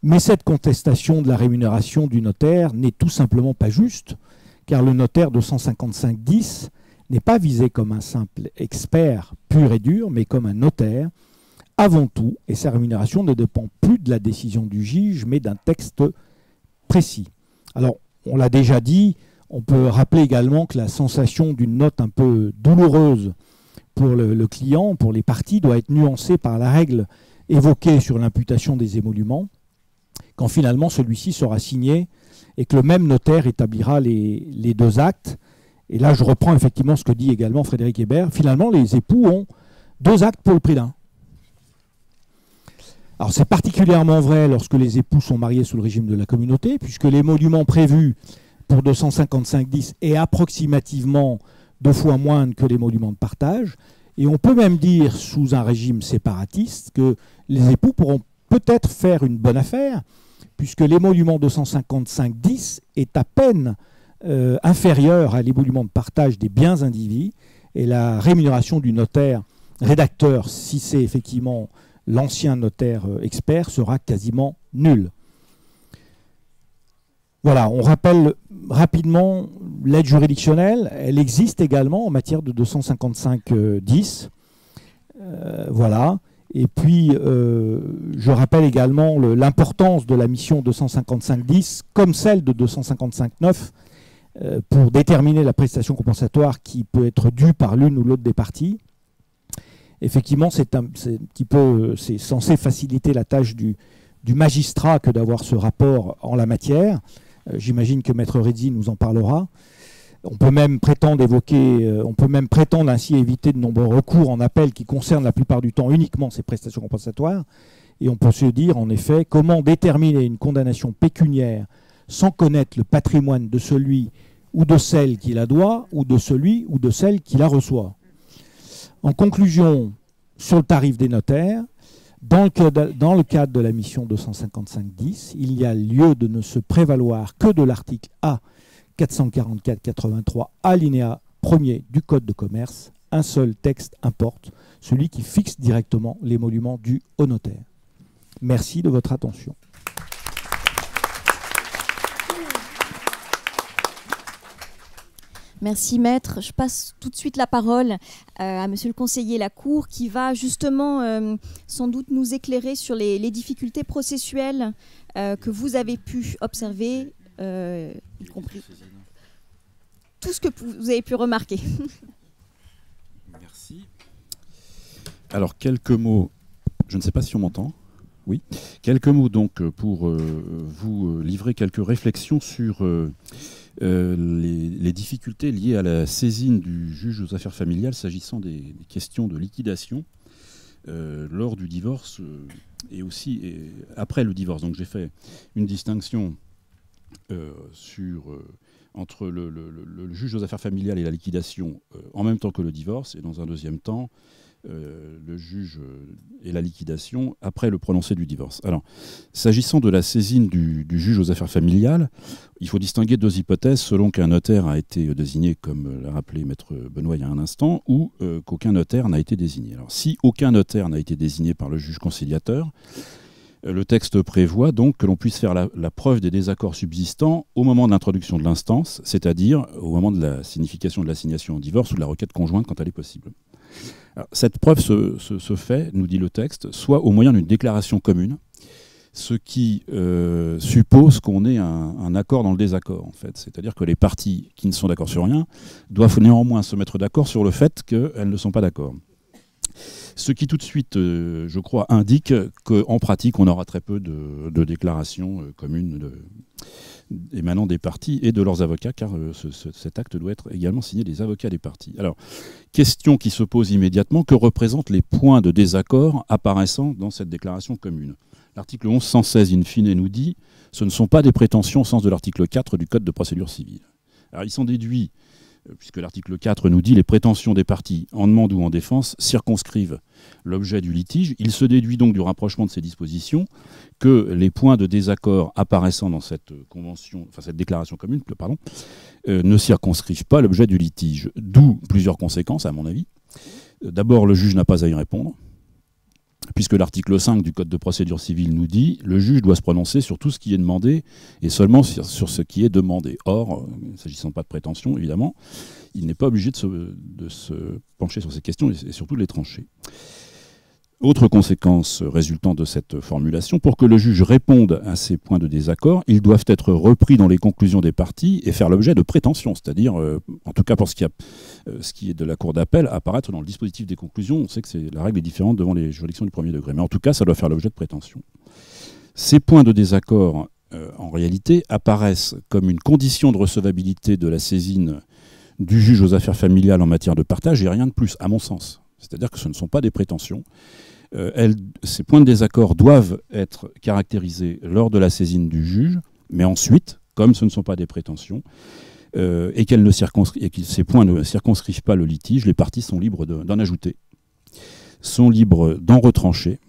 Mais cette contestation de la rémunération du notaire n'est tout simplement pas juste, car le notaire 255.10 n'est pas visé comme un simple expert pur et dur, mais comme un notaire avant tout, et sa rémunération ne dépend plus de la décision du juge, mais d'un texte précis. Alors, on l'a déjà dit, on peut rappeler également que la sensation d'une note un peu douloureuse pour le client, pour les parties, doit être nuancée par la règle évoquée sur l'imputation des émoluments, quand finalement celui-ci sera signé et que le même notaire établira les deux actes. Et là, je reprends effectivement ce que dit également Frédéric Hébert. Finalement, les époux ont 2 actes pour le prix d'1. Alors, c'est particulièrement vrai lorsque les époux sont mariés sous le régime de la communauté, puisque l'émolument prévu pour 255.10 est approximativement 2 fois moindre que l'émolument de partage. Et on peut même dire, sous un régime séparatiste, que les époux pourront peut-être faire une bonne affaire, puisque l'émolument 255.10 est à peine inférieur à l'émolument de partage des biens indivis, et la rémunération du notaire rédacteur, si c'est effectivement l'ancien notaire expert, sera quasiment nulle. Voilà, on rappelle rapidement l'aide juridictionnelle. Elle existe également en matière de 255-10. Voilà. Et puis, je rappelle également l'importance de la mission 255-10 comme celle de 255-9 pour déterminer la prestation compensatoire qui peut être due par l'une ou l'autre des parties. Effectivement, c'est censé faciliter la tâche du magistrat que d'avoir ce rapport en la matière. J'imagine que Maître Redzi nous en parlera. On peut même prétendre ainsi éviter de nombreux recours en appel qui concernent la plupart du temps uniquement ces prestations compensatoires. Et on peut se dire, en effet, comment déterminer une condamnation pécuniaire sans connaître le patrimoine de celui ou de celle qui la doit, ou de celui ou de celle qui la reçoit. En conclusion, sur le tarif des notaires, dans le cadre de la mission 255-10, il y a lieu de ne se prévaloir que de l'article A 444-83 alinéa 1er du Code de commerce. Un seul texte importe, celui qui fixe directement l'émolument dû au notaire. Merci de votre attention. Merci maître. Je passe tout de suite la parole à monsieur le conseiller Lacour qui va justement sans doute nous éclairer sur les difficultés processuelles que vous avez pu observer, y compris tout ce que vous avez pu remarquer. Merci. Alors quelques mots, je ne sais pas si on m'entend. Oui. Quelques mots donc pour vous livrer quelques réflexions sur les difficultés liées à la saisine du juge aux affaires familiales s'agissant des questions de liquidation lors du divorce et aussi après le divorce. Donc j'ai fait une distinction entre le juge aux affaires familiales et la liquidation en même temps que le divorce, et dans un deuxième temps le juge et la liquidation après le prononcé du divorce. Alors, s'agissant de la saisine du juge aux affaires familiales, il faut distinguer deux hypothèses selon qu'un notaire a été désigné, comme l'a rappelé Maître Benoît il y a un instant, ou qu'aucun notaire n'a été désigné. Alors, si aucun notaire n'a été désigné par le juge conciliateur, le texte prévoit donc que l'on puisse faire la preuve des désaccords subsistants au moment de l'introduction de l'instance, c'est-à-dire au moment de la signification de l'assignation au divorce ou de la requête conjointe quand elle est possible. Alors, cette preuve se fait, nous dit le texte, soit au moyen d'une déclaration commune, ce qui suppose qu'on ait un accord dans le désaccord, en fait. C'est-à-dire que les parties qui ne sont d'accord sur rien doivent néanmoins se mettre d'accord sur le fait qu'elles ne sont pas d'accord. Ce qui tout de suite, je crois, indique qu'en pratique, on aura très peu de déclarations communes émanant des parties et de leurs avocats, car cet acte doit être également signé des avocats des parties. Alors, question qui se pose immédiatement, que représentent les points de désaccord apparaissant dans cette déclaration commune ? L'article 1116 in fine nous dit « ce ne sont pas des prétentions au sens de l'article 4 du Code de procédure civile ». Alors, ils sont déduits, puisque l'article 4 nous dit « les prétentions des parties en demande ou en défense circonscrivent l'objet du litige ». Il se déduit donc du rapprochement de ces dispositions que les points de désaccord apparaissant dans cette convention, enfin cette déclaration commune, ne circonscrivent pas l'objet du litige. D'où plusieurs conséquences, à mon avis. D'abord, le juge n'a pas à y répondre, puisque l'article 5 du Code de procédure civile nous dit « le juge doit se prononcer sur tout ce qui est demandé et seulement sur ce qui est demandé ». Or, s'agissant pas de prétention, évidemment, il n'est pas obligé de se pencher sur ces questions et surtout de les trancher. Autre conséquence résultant de cette formulation, pour que le juge réponde à ces points de désaccord, ils doivent être repris dans les conclusions des parties et faire l'objet de prétentions, c'est-à-dire, en tout cas pour ce qui est de la cour d'appel, apparaître dans le dispositif des conclusions. On sait que la règle est différente devant les juridictions du premier degré, mais en tout cas, ça doit faire l'objet de prétentions. Ces points de désaccord, en réalité, apparaissent comme une condition de recevabilité de la saisine du juge aux affaires familiales en matière de partage et rien de plus, à mon sens. C'est-à-dire que ce ne sont pas des prétentions. Ces points de désaccord doivent être caractérisés lors de la saisine du juge, mais ensuite, comme ce ne sont pas des prétentions, et que ces points ne circonscrivent pas le litige, les parties sont libres d'en ajouter, sont libres d'en retrancher,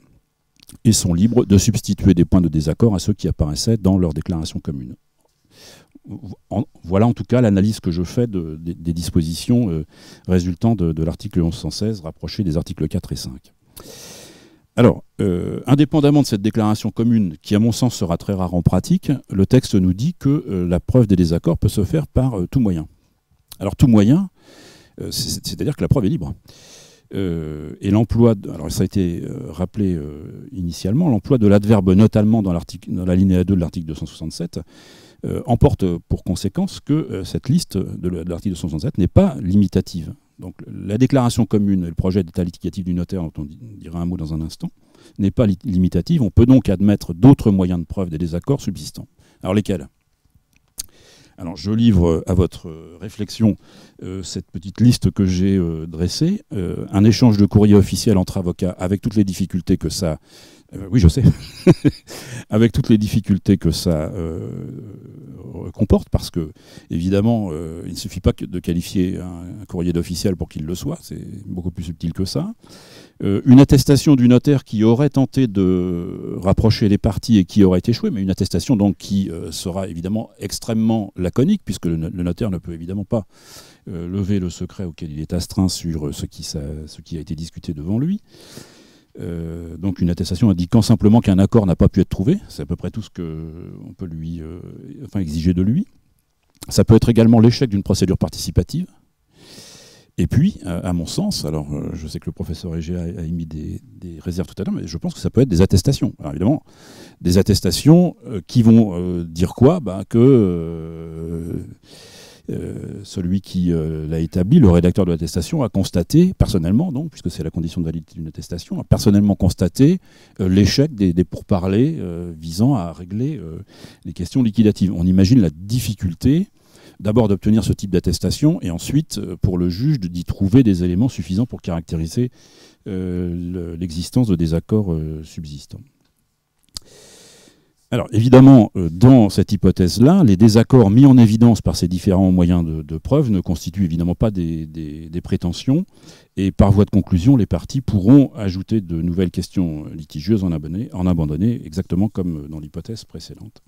et sont libres de substituer des points de désaccord à ceux qui apparaissaient dans leur déclaration commune. Voilà en tout cas l'analyse que je fais des dispositions résultant de l'article 1116 rapproché des articles 4 et 5. Alors, indépendamment de cette déclaration commune, qui à mon sens sera très rare en pratique, le texte nous dit que la preuve des désaccords peut se faire par tout moyen. Alors tout moyen, c'est-à-dire que la preuve est libre. Et l'emploi, alors ça a été rappelé initialement, l'emploi de l'adverbe notamment dans l'alinéa 2 de l'article 267 emporte pour conséquence que cette liste de l'article 267 n'est pas limitative. Donc la déclaration commune et le projet d'état litigatif du notaire, dont on dira un mot dans un instant, n'est pas limitative. On peut donc admettre d'autres moyens de preuve des désaccords subsistants. Alors lesquels ? Alors je livre à votre réflexion cette petite liste que j'ai dressée. Un échange de courrier officiel entre avocats avec toutes les difficultés que ça... oui, je sais. Avec toutes les difficultés que ça comporte, parce que, évidemment, il ne suffit pas de qualifier un courrier d'officiel pour qu'il le soit, c'est beaucoup plus subtil que ça. Une attestation du notaire qui aurait tenté de rapprocher les parties et qui aurait échoué, mais une attestation donc qui sera évidemment extrêmement laconique, puisque le notaire ne peut évidemment pas lever le secret auquel il est astreint sur ce qui a été discuté devant lui. Donc une attestation indiquant simplement qu'un accord n'a pas pu être trouvé, c'est à peu près tout ce qu'on peut lui exiger de lui. Ça peut être également l'échec d'une procédure participative. Et puis, à mon sens, alors je sais que le professeur Egea a émis des réserves tout à l'heure, mais je pense que ça peut être des attestations. Alors évidemment, des attestations qui vont dire quoi ? Que celui qui l'a établi, le rédacteur de l'attestation, a constaté, personnellement, donc, puisque c'est la condition de validité d'une attestation, a personnellement constaté l'échec des pourparlers visant à régler les questions liquidatives. On imagine la difficulté d'abord d'obtenir ce type d'attestation et ensuite pour le juge d'y trouver des éléments suffisants pour caractériser l'existence de désaccords subsistants. Alors évidemment, dans cette hypothèse-là, les désaccords mis en évidence par ces différents moyens de preuve ne constituent évidemment pas des prétentions et par voie de conclusion, les parties pourront ajouter de nouvelles questions litigieuses en abandonner, exactement comme dans l'hypothèse précédente.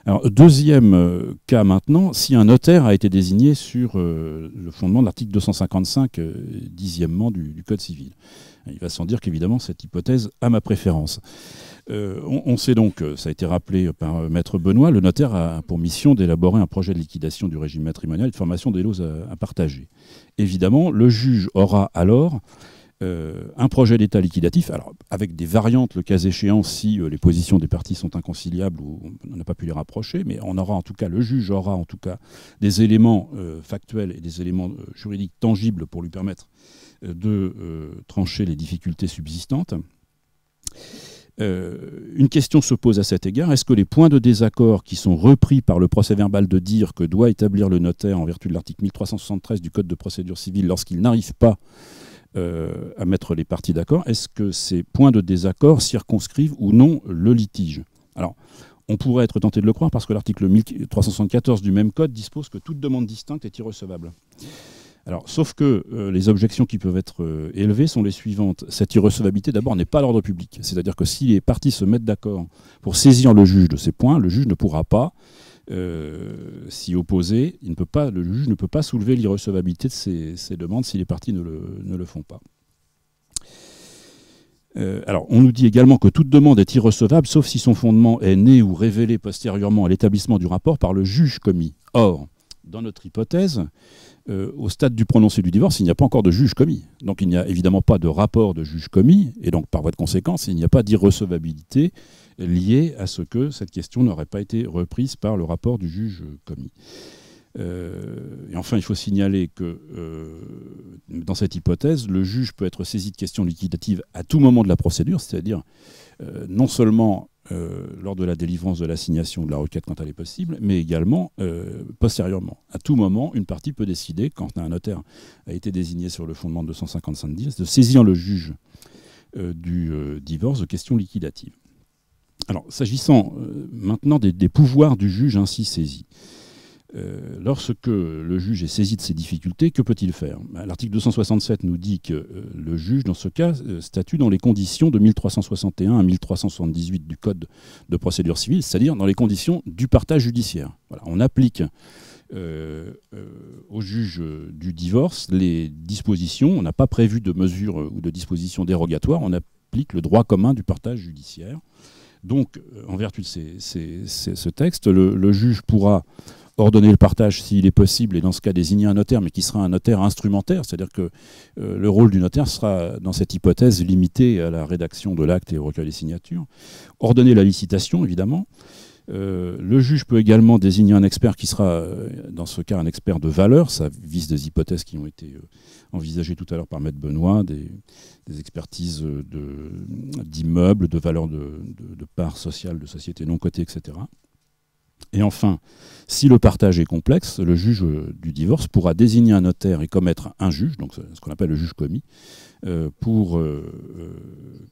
Alors, deuxième cas maintenant, si un notaire a été désigné sur le fondement de l'article 255, 10e du Code civil. Il va sans dire qu'évidemment, cette hypothèse a ma préférence. On sait donc, ça a été rappelé par Maître Benoît, le notaire a pour mission d'élaborer un projet de liquidation du régime matrimonial et de formation des lots à partager. Évidemment, le juge aura alors un projet d'état liquidatif, alors avec des variantes le cas échéant si les positions des parties sont inconciliables ou on n'a pas pu les rapprocher, mais on aura en tout cas, le juge aura en tout cas des éléments factuels et des éléments juridiques tangibles pour lui permettre de trancher les difficultés subsistantes. Une question se pose à cet égard, est-ce que les points de désaccord qui sont repris par le procès-verbal de dire que doit établir le notaire en vertu de l'article 1373 du Code de procédure civile lorsqu'il n'arrive pas à mettre les parties d'accord, est-ce que ces points de désaccord circonscrivent ou non le litige? Alors, on pourrait être tenté de le croire parce que l'article 1374 du même code dispose que toute demande distincte est irrecevable. Alors, sauf que les objections qui peuvent être élevées sont les suivantes. Cette irrecevabilité, d'abord, n'est pas à l'ordre public. C'est-à-dire que si les parties se mettent d'accord pour saisir le juge de ces points, le juge ne pourra pas s'y opposer. Le juge ne peut pas soulever l'irrecevabilité de ces demandes si les parties ne le font pas. Alors, on nous dit également que toute demande est irrecevable, sauf si son fondement est né ou révélé postérieurement à l'établissement du rapport par le juge commis. Or, dans notre hypothèse, au stade du prononcé du divorce, il n'y a pas encore de juge commis. Donc il n'y a évidemment pas de rapport de juge commis, et donc par voie de conséquence, il n'y a pas d'irrecevabilité liée à ce que cette question n'aurait pas été reprise par le rapport du juge commis. Et enfin, il faut signaler que dans cette hypothèse, le juge peut être saisi de questions liquidatives à tout moment de la procédure, c'est-à-dire non seulement lors de la délivrance de l'assignation de la requête quand elle est possible, mais également postérieurement. À tout moment, une partie peut décider, quand un notaire a été désigné sur le fondement de 255-10, de saisir le juge du divorce de questions liquidatives. Alors, s'agissant maintenant des pouvoirs du juge ainsi saisi, lorsque le juge est saisi de ces difficultés, que peut-il faire? L'article 267 nous dit que le juge, dans ce cas, statue dans les conditions de 1361 à 1378 du Code de procédure civile, c'est-à-dire dans les conditions du partage judiciaire. Voilà, on applique au juge du divorce les dispositions, on n'a pas prévu de mesures ou de dispositions dérogatoires, on applique le droit commun du partage judiciaire. Donc, en vertu de ce texte, le juge pourra ordonner le partage s'il est possible, et dans ce cas désigner un notaire, mais qui sera un notaire instrumentaire, c'est-à-dire que le rôle du notaire sera, dans cette hypothèse, limité à la rédaction de l'acte et au recueil des signatures. Ordonner la licitation, évidemment. Le juge peut également désigner un expert qui sera, dans ce cas, un expert de valeur. Ça vise des hypothèses qui ont été envisagées tout à l'heure par Maître Benoît, des expertises d'immeubles, de valeur de parts sociales, de sociétés non cotées, etc. Et enfin, si le partage est complexe, le juge du divorce pourra désigner un notaire et commettre un juge, donc ce qu'on appelle le juge commis, pour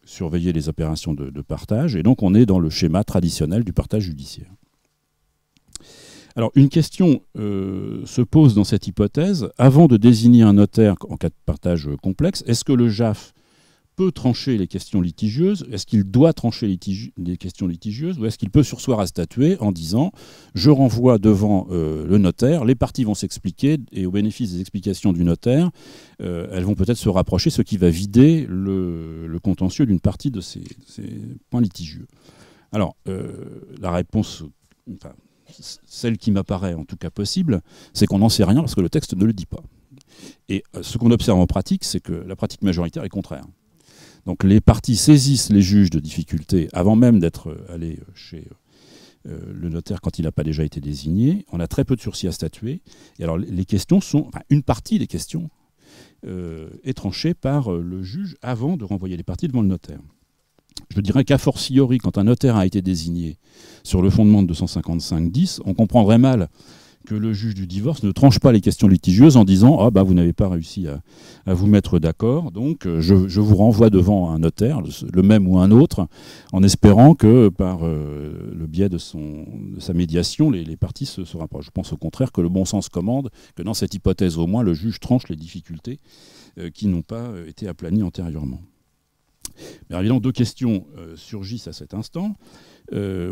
surveiller les opérations de partage. Et donc on est dans le schéma traditionnel du partage judiciaire. Alors une question se pose dans cette hypothèse. Avant de désigner un notaire en cas de partage complexe, est-ce que le JAF peut trancher les questions litigieuses? Est-ce qu'il doit trancher les questions litigieuses, ou est-ce qu'il peut surseoir à statuer en disant « je renvoie devant le notaire, les parties vont s'expliquer et au bénéfice des explications du notaire, elles vont peut-être se rapprocher, ce qui va vider le contentieux d'une partie de ces points litigieux ». Alors, la réponse, enfin, celle qui m'apparaît en tout cas possible, c'est qu'on n'en sait rien parce que le texte ne le dit pas. Et ce qu'on observe en pratique, c'est que la pratique majoritaire est contraire. Donc les parties saisissent les juges de difficultés avant même d'être allés chez le notaire quand il n'a pas déjà été désigné. On a très peu de sursis à statuer. Et alors les questions sont, enfin, une partie des questions est tranchée par le juge avant de renvoyer les parties devant le notaire. Je dirais qu'a fortiori, quand un notaire a été désigné sur le fondement de 255-10, on comprendrait mal que le juge du divorce ne tranche pas les questions litigieuses en disant « Ah bah vous n'avez pas réussi à vous mettre d'accord, donc je vous renvoie devant un notaire, le même ou un autre, en espérant que par le biais de sa médiation, les parties se rapprochent. » Je pense au contraire que le bon sens commande que dans cette hypothèse au moins, le juge tranche les difficultés qui n'ont pas été aplanies antérieurement. Mais évidemment, deux questions surgissent à cet instant.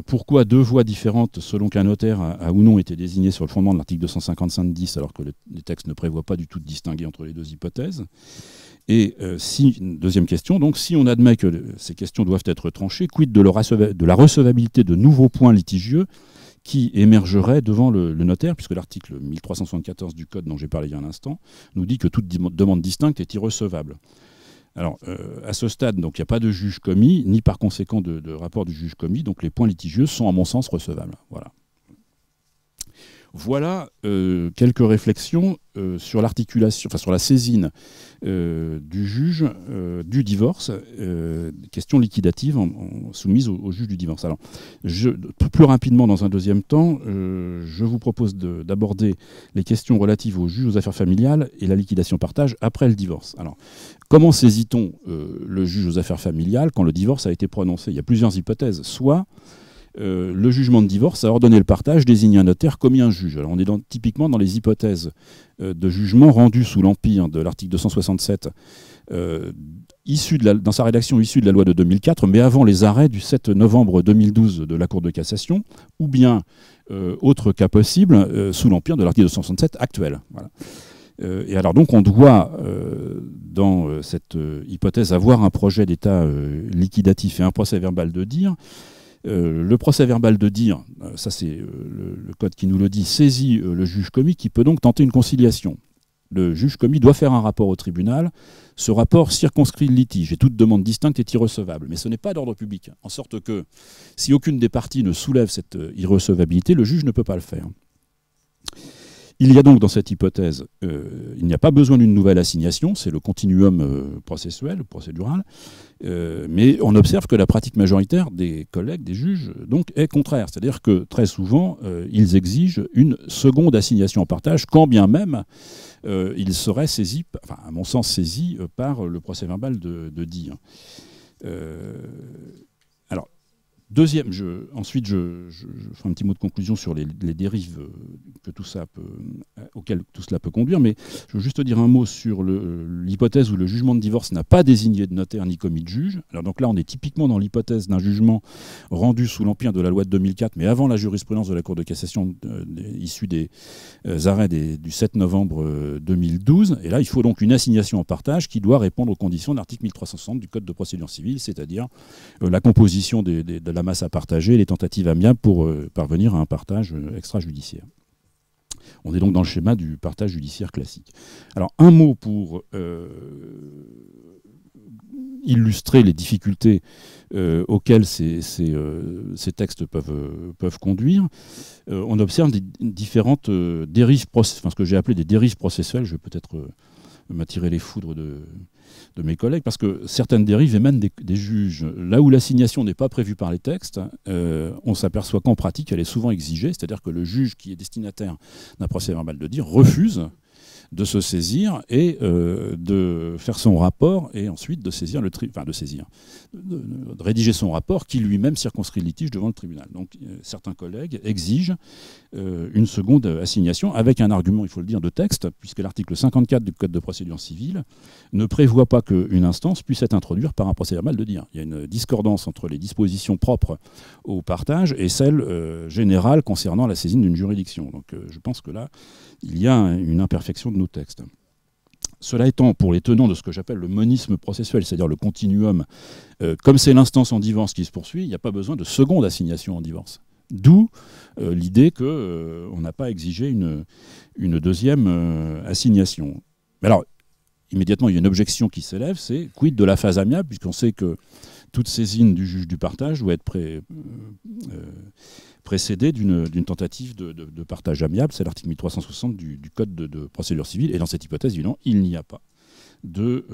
Pourquoi deux voies différentes selon qu'un notaire a ou non été désigné sur le fondement de l'article 255-10 alors que les textes ne prévoient pas du tout de distinguer entre les deux hypothèses? Et deuxième question, donc si on admet que ces questions doivent être tranchées, quid de la recevabilité de nouveaux points litigieux qui émergeraient devant le notaire, puisque l'article 1374 du Code dont j'ai parlé il y a un instant nous dit que toute demande distincte est irrecevable. Alors, à ce stade, donc, il n'y a pas de juge commis, ni par conséquent de rapport du juge commis, donc les points litigieux sont, à mon sens, recevables. Voilà quelques réflexions sur l'articulation, enfin sur la saisine du juge du divorce, question liquidative soumise au juge du divorce. Alors, plus rapidement, dans un deuxième temps, je vous propose d'aborder les questions relatives au juge aux affaires familiales et la liquidation partage après le divorce. Alors, comment saisit-on le juge aux affaires familiales quand le divorce a été prononcé? Il y a plusieurs hypothèses. Soit le jugement de divorce a ordonné le partage, désigné un notaire, commis un juge. Alors on est typiquement dans les hypothèses de jugement rendues sous l'empire de l'article 267, dans sa rédaction issue de la loi de 2004, mais avant les arrêts du 7 novembre 2012 de la Cour de cassation, ou bien, autre cas possible, sous l'empire de l'article 267 actuel. Voilà. Et alors donc on doit, dans cette hypothèse, avoir un projet d'état liquidatif et un procès verbal de dire. Le procès verbal de dire, ça c'est le code qui nous le dit, saisit le juge commis qui peut donc tenter une conciliation. Le juge commis doit faire un rapport au tribunal. Ce rapport circonscrit le litige et toute demande distincte est irrecevable. Mais ce n'est pas d'ordre public, en sorte que si aucune des parties ne soulève cette irrecevabilité, le juge ne peut pas le faire. Il y a donc dans cette hypothèse, il n'y a pas besoin d'une nouvelle assignation, c'est le continuum processuel, procédural, mais on observe que la pratique majoritaire des collègues, des juges, donc, est contraire. C'est-à-dire que très souvent, ils exigent une seconde assignation en partage, quand bien même ils seraient saisis, enfin à mon sens saisis, par le procès verbal de dire. Alors, Ensuite, je ferai un petit mot de conclusion sur les dérives auxquelles tout cela peut conduire, mais je veux juste dire un mot sur l'hypothèse où le jugement de divorce n'a pas désigné de notaire ni commis de juge. Alors donc là, on est typiquement dans l'hypothèse d'un jugement rendu sous l'empire de la loi de 2004, mais avant la jurisprudence de la Cour de cassation issue des arrêts du 7 novembre 2012. Et là, il faut donc une assignation en partage qui doit répondre aux conditions de l'article 1360 du Code de procédure civile, c'est-à-dire la composition de la masse à partager, les tentatives amiables pour parvenir à un partage extrajudiciaire. On est donc dans le schéma du partage judiciaire classique. Alors un mot pour illustrer les difficultés auxquelles ces textes peuvent conduire. On observe différentes dérives, ce que j'ai appelé des dérives processuelles. Je vais peut-être m'attirer les foudres de mes collègues, parce que certaines dérives émanent des juges. Là où l'assignation n'est pas prévue par les textes, on s'aperçoit qu'en pratique, elle est souvent exigée, c'est-à-dire que le juge qui est destinataire d'un procès-verbal de dire refuse de se saisir et de faire son rapport et ensuite de rédiger son rapport qui lui-même circonscrit le litige devant le tribunal. Donc certains collègues exigent une seconde assignation avec un argument, il faut le dire, de texte, puisque l'article 54 du Code de procédure civile ne prévoit pas qu'une instance puisse être introduite par un procès-verbal de dire. Il y a une discordance entre les dispositions propres au partage et celles générales concernant la saisine d'une juridiction. Donc je pense que là, il y a une imperfection de nos textes. Cela étant, pour les tenants de ce que j'appelle le monisme processuel, c'est-à-dire le continuum, comme c'est l'instance en divorce qui se poursuit, il n'y a pas besoin de seconde assignation en divorce. D'où l'idée qu'on n'a pas exigé une deuxième assignation. Alors, immédiatement, il y a une objection qui s'élève, c'est quid de la phase amiable, puisqu'on sait que toute saisine du juge du partage doit être précédée d'une tentative de partage amiable. C'est l'article 1360 du Code de procédure civile. Et dans cette hypothèse, évidemment, il n'y a pas de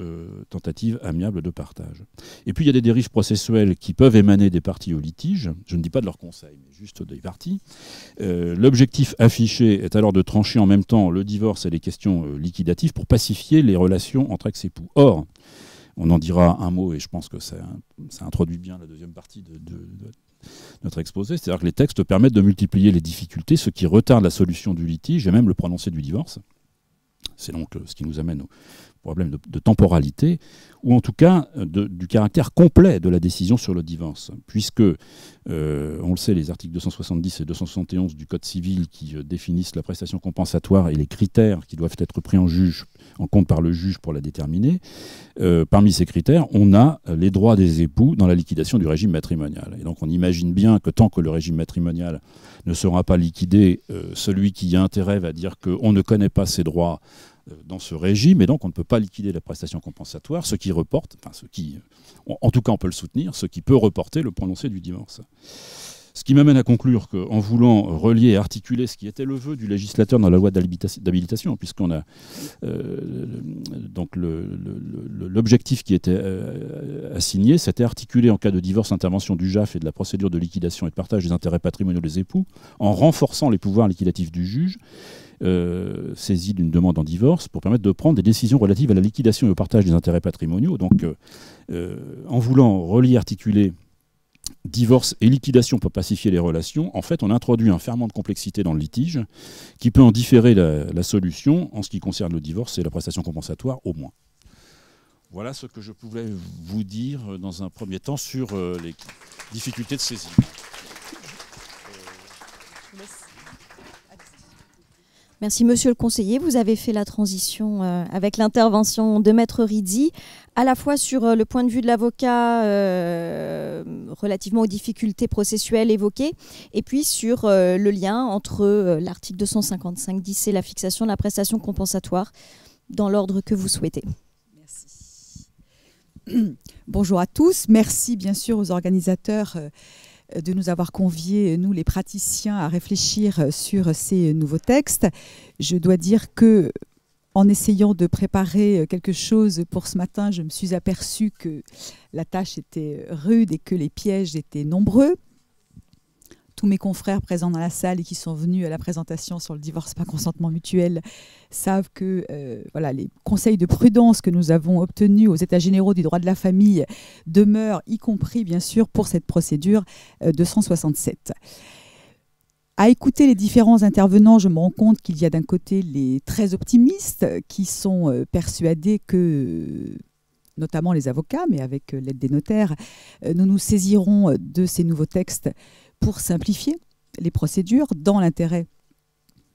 tentative amiable de partage. Et puis, il y a des dérives processuelles qui peuvent émaner des parties au litige. Je ne dis pas de leur conseil, mais juste des parties. L'objectif affiché est alors de trancher en même temps le divorce et les questions liquidatives pour pacifier les relations entre ex-époux. Or, on en dira un mot, et je pense que ça introduit bien la deuxième partie de notre exposé, c'est-à-dire que les textes permettent de multiplier les difficultés, ce qui retarde la solution du litige et même le prononcé du divorce. C'est donc ce qui nous amène au problème de temporalité, ou en tout cas du caractère complet de la décision sur le divorce, puisque, on le sait, les articles 270 et 271 du Code civil qui définissent la prestation compensatoire et les critères qui doivent être pris en compte par le juge pour la déterminer, parmi ces critères, on a les droits des époux dans la liquidation du régime matrimonial. Et donc on imagine bien que tant que le régime matrimonial ne sera pas liquidé, celui qui y a intérêt va dire qu'on ne connaît pas ses droits dans ce régime, et donc on ne peut pas liquider la prestation compensatoire, ce qui reporte, en tout cas on peut le soutenir, ce qui peut reporter le prononcé du divorce. Ce qui m'amène à conclure qu'en voulant relier et articuler ce qui était le vœu du législateur dans la loi d'habilitation, puisqu'on a donc l'objectif qui était assigné, c'était articuler en cas de divorce, intervention du JAF et de la procédure de liquidation et de partage des intérêts patrimoniaux des époux, en renforçant les pouvoirs liquidatifs du juge, saisi d'une demande en divorce, pour permettre de prendre des décisions relatives à la liquidation et au partage des intérêts patrimoniaux. Donc, en voulant relier, articuler divorce et liquidation pour pacifier les relations, en fait, on introduit un ferment de complexité dans le litige qui peut en différer la solution en ce qui concerne le divorce et la prestation compensatoire au moins. Voilà ce que je pouvais vous dire dans un premier temps sur les difficultés de saisine. Merci Monsieur le conseiller. Vous avez fait la transition avec l'intervention de Maître Rizzi, à la fois sur le point de vue de l'avocat relativement aux difficultés processuelles évoquées, et puis sur le lien entre l'article 255-10 et la fixation de la prestation compensatoire, dans l'ordre que vous souhaitez. Merci. Bonjour à tous. Merci bien sûr aux organisateurs de nous avoir conviés, nous les praticiens, à réfléchir sur ces nouveaux textes. Je dois dire que, en essayant de préparer quelque chose pour ce matin, je me suis aperçue que la tâche était rude et que les pièges étaient nombreux. tous mes confrères présents dans la salle et qui sont venus à la présentation sur le divorce par consentement mutuel savent que voilà, les conseils de prudence que nous avons obtenus aux États généraux du droit de la famille demeurent, y compris bien sûr pour cette procédure 267. À écouter les différents intervenants, je me rends compte qu'il y a d'un côté les très optimistes qui sont persuadés que, notamment les avocats, mais avec l'aide des notaires, nous nous saisirons de ces nouveaux textes pour simplifier les procédures dans l'intérêt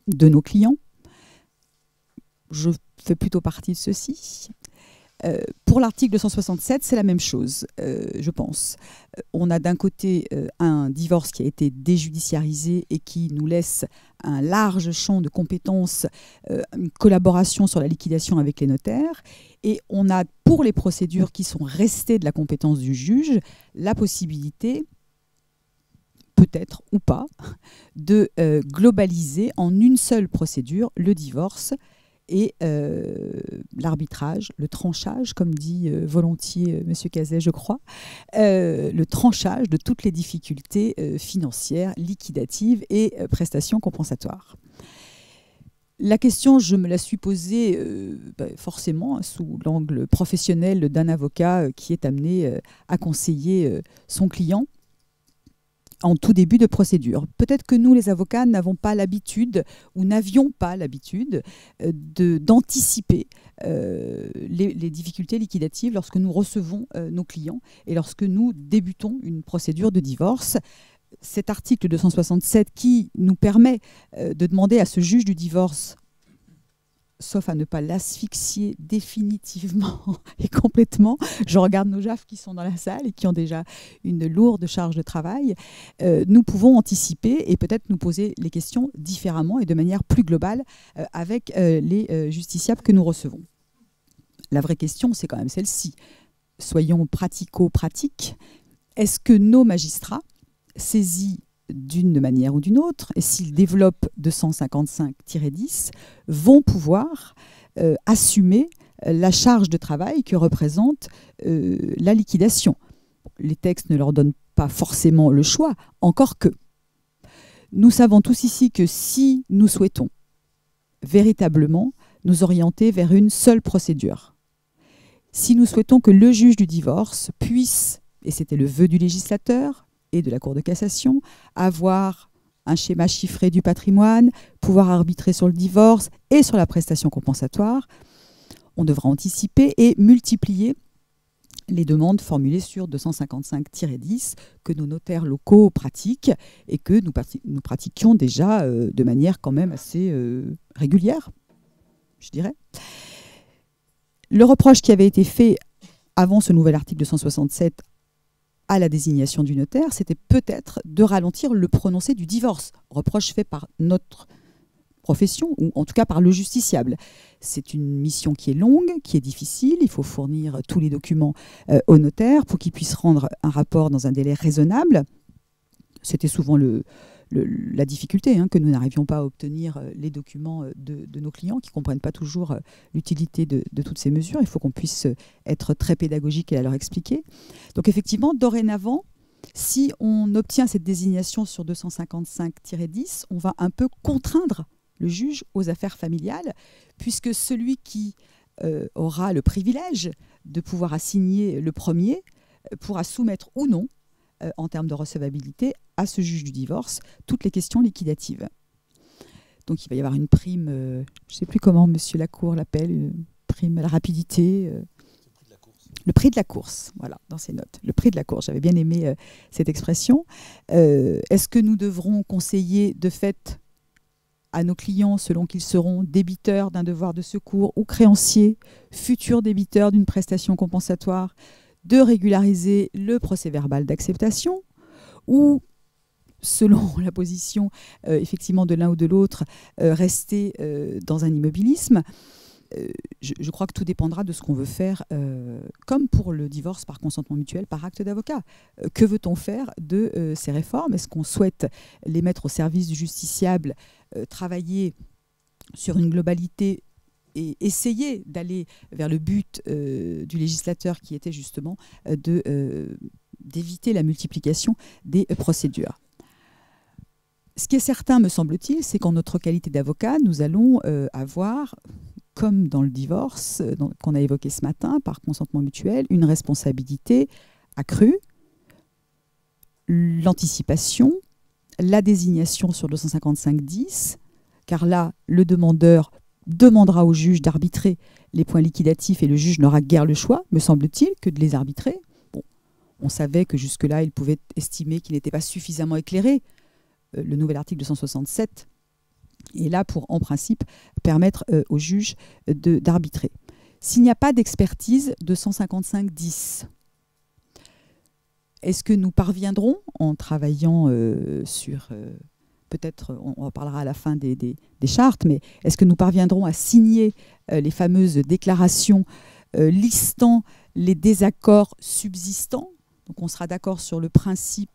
de nos clients. Je fais plutôt partie de ceux-ci. Pour l'article 267, c'est la même chose, je pense. On a d'un côté un divorce qui a été déjudiciarisé et qui nous laisse un large champ de compétences, une collaboration sur la liquidation avec les notaires. Et on a, pour les procédures qui sont restées de la compétence du juge, la possibilité, peut-être ou pas, de globaliser en une seule procédure le divorce et l'arbitrage, le tranchage, comme dit volontiers M. Cazet, je crois, le tranchage de toutes les difficultés financières, liquidatives et prestations compensatoires. La question, je me la suis posée forcément sous l'angle professionnel d'un avocat qui est amené à conseiller son client en tout début de procédure. Peut-être que nous, les avocats, n'avons pas l'habitude ou n'avions pas l'habitude d'anticiper les difficultés liquidatives lorsque nous recevons nos clients et lorsque nous débutons une procédure de divorce. Cet article 267 qui nous permet de demander à ce juge du divorce, sauf à ne pas l'asphyxier définitivement et complètement. Je regarde nos JAF qui sont dans la salle et qui ont déjà une lourde charge de travail. Nous pouvons anticiper et peut-être nous poser les questions différemment et de manière plus globale avec les justiciables que nous recevons. La vraie question, c'est quand même celle-ci. Soyons pratico-pratiques. Est-ce que nos magistrats, saisis d'une manière ou d'une autre, et s'ils développent 255-10, vont pouvoir assumer la charge de travail que représente la liquidation. Les textes ne leur donnent pas forcément le choix, encore que. Nous savons tous ici que si nous souhaitons véritablement nous orienter vers une seule procédure, si nous souhaitons que le juge du divorce puisse, et c'était le vœu du législateur, et de la Cour de cassation, avoir un schéma chiffré du patrimoine, pouvoir arbitrer sur le divorce et sur la prestation compensatoire, on devra anticiper et multiplier les demandes formulées sur 255-10 que nos notaires locaux pratiquent et que nous pratiquions déjà de manière quand même assez régulière, je dirais. Le reproche qui avait été fait avant ce nouvel article 267 à la désignation du notaire, c'était peut-être de ralentir le prononcé du divorce, reproche fait par notre profession, ou en tout cas par le justiciable. C'est une mission qui est longue, qui est difficile, il faut fournir tous les documents au notaire pour qu'il puisse rendre un rapport dans un délai raisonnable. C'était souvent la difficulté, que nous n'arrivions pas à obtenir les documents de nos clients qui ne comprennent pas toujours l'utilité de toutes ces mesures. Il faut qu'on puisse être très pédagogique et à leur expliquer. Donc effectivement, dorénavant, si on obtient cette désignation sur 255-10, on va un peu contraindre le juge aux affaires familiales, puisque celui qui aura le privilège de pouvoir assigner le premier pourra soumettre ou non, en termes de recevabilité, à ce juge du divorce, toutes les questions liquidatives. Donc il va y avoir une prime, je ne sais plus comment M. Lacour l'appelle, une prime à la rapidité. Le prix de la course, voilà, dans ses notes. Le prix de la course, j'avais bien aimé cette expression. Est-ce que nous devrons conseiller de fait à nos clients, selon qu'ils seront débiteurs d'un devoir de secours ou créanciers, futurs débiteurs d'une prestation compensatoire, de régulariser le procès-verbal d'acceptation, ou, selon la position effectivement de l'un ou de l'autre, rester dans un immobilisme. Je crois que tout dépendra de ce qu'on veut faire, comme pour le divorce par consentement mutuel, par acte d'avocat. Que veut-on faire de ces réformes? Est-ce qu'on souhaite les mettre au service du justiciable, travailler sur une globalité et essayer d'aller vers le but du législateur qui était justement d'éviter la multiplication des procédures? Ce qui est certain, me semble-t-il, c'est qu'en notre qualité d'avocat, nous allons avoir, comme dans le divorce qu'on a évoqué ce matin, par consentement mutuel, une responsabilité accrue, l'anticipation, la désignation sur 255-10, car là, le demandeur demandera au juge d'arbitrer les points liquidatifs et le juge n'aura guère le choix, me semble-t-il, que de les arbitrer. Bon, on savait que jusque-là, il pouvait estimer qu'il n'était pas suffisamment éclairé. Le nouvel article 267 est là pour, en principe, permettre au juge d'arbitrer. S'il n'y a pas d'expertise 255-10, est-ce que nous parviendrons, en travaillant sur... peut-être, on en parlera à la fin des chartes, mais est-ce que nous parviendrons à signer les fameuses déclarations listant les désaccords subsistants? Donc on sera d'accord sur le principe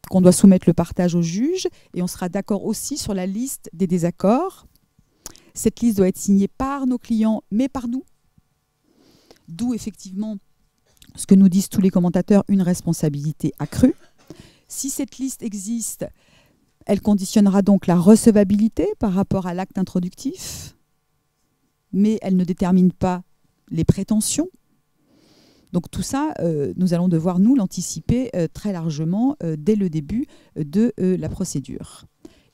qu'on doit soumettre le partage au juge et on sera d'accord aussi sur la liste des désaccords. Cette liste doit être signée par nos clients, mais par nous. D'où effectivement ce que nous disent tous les commentateurs, une responsabilité accrue. Si cette liste existe, elle conditionnera donc la recevabilité par rapport à l'acte introductif, mais elle ne détermine pas les prétentions. Donc tout ça, nous allons devoir nous l'anticiper très largement dès le début de la procédure.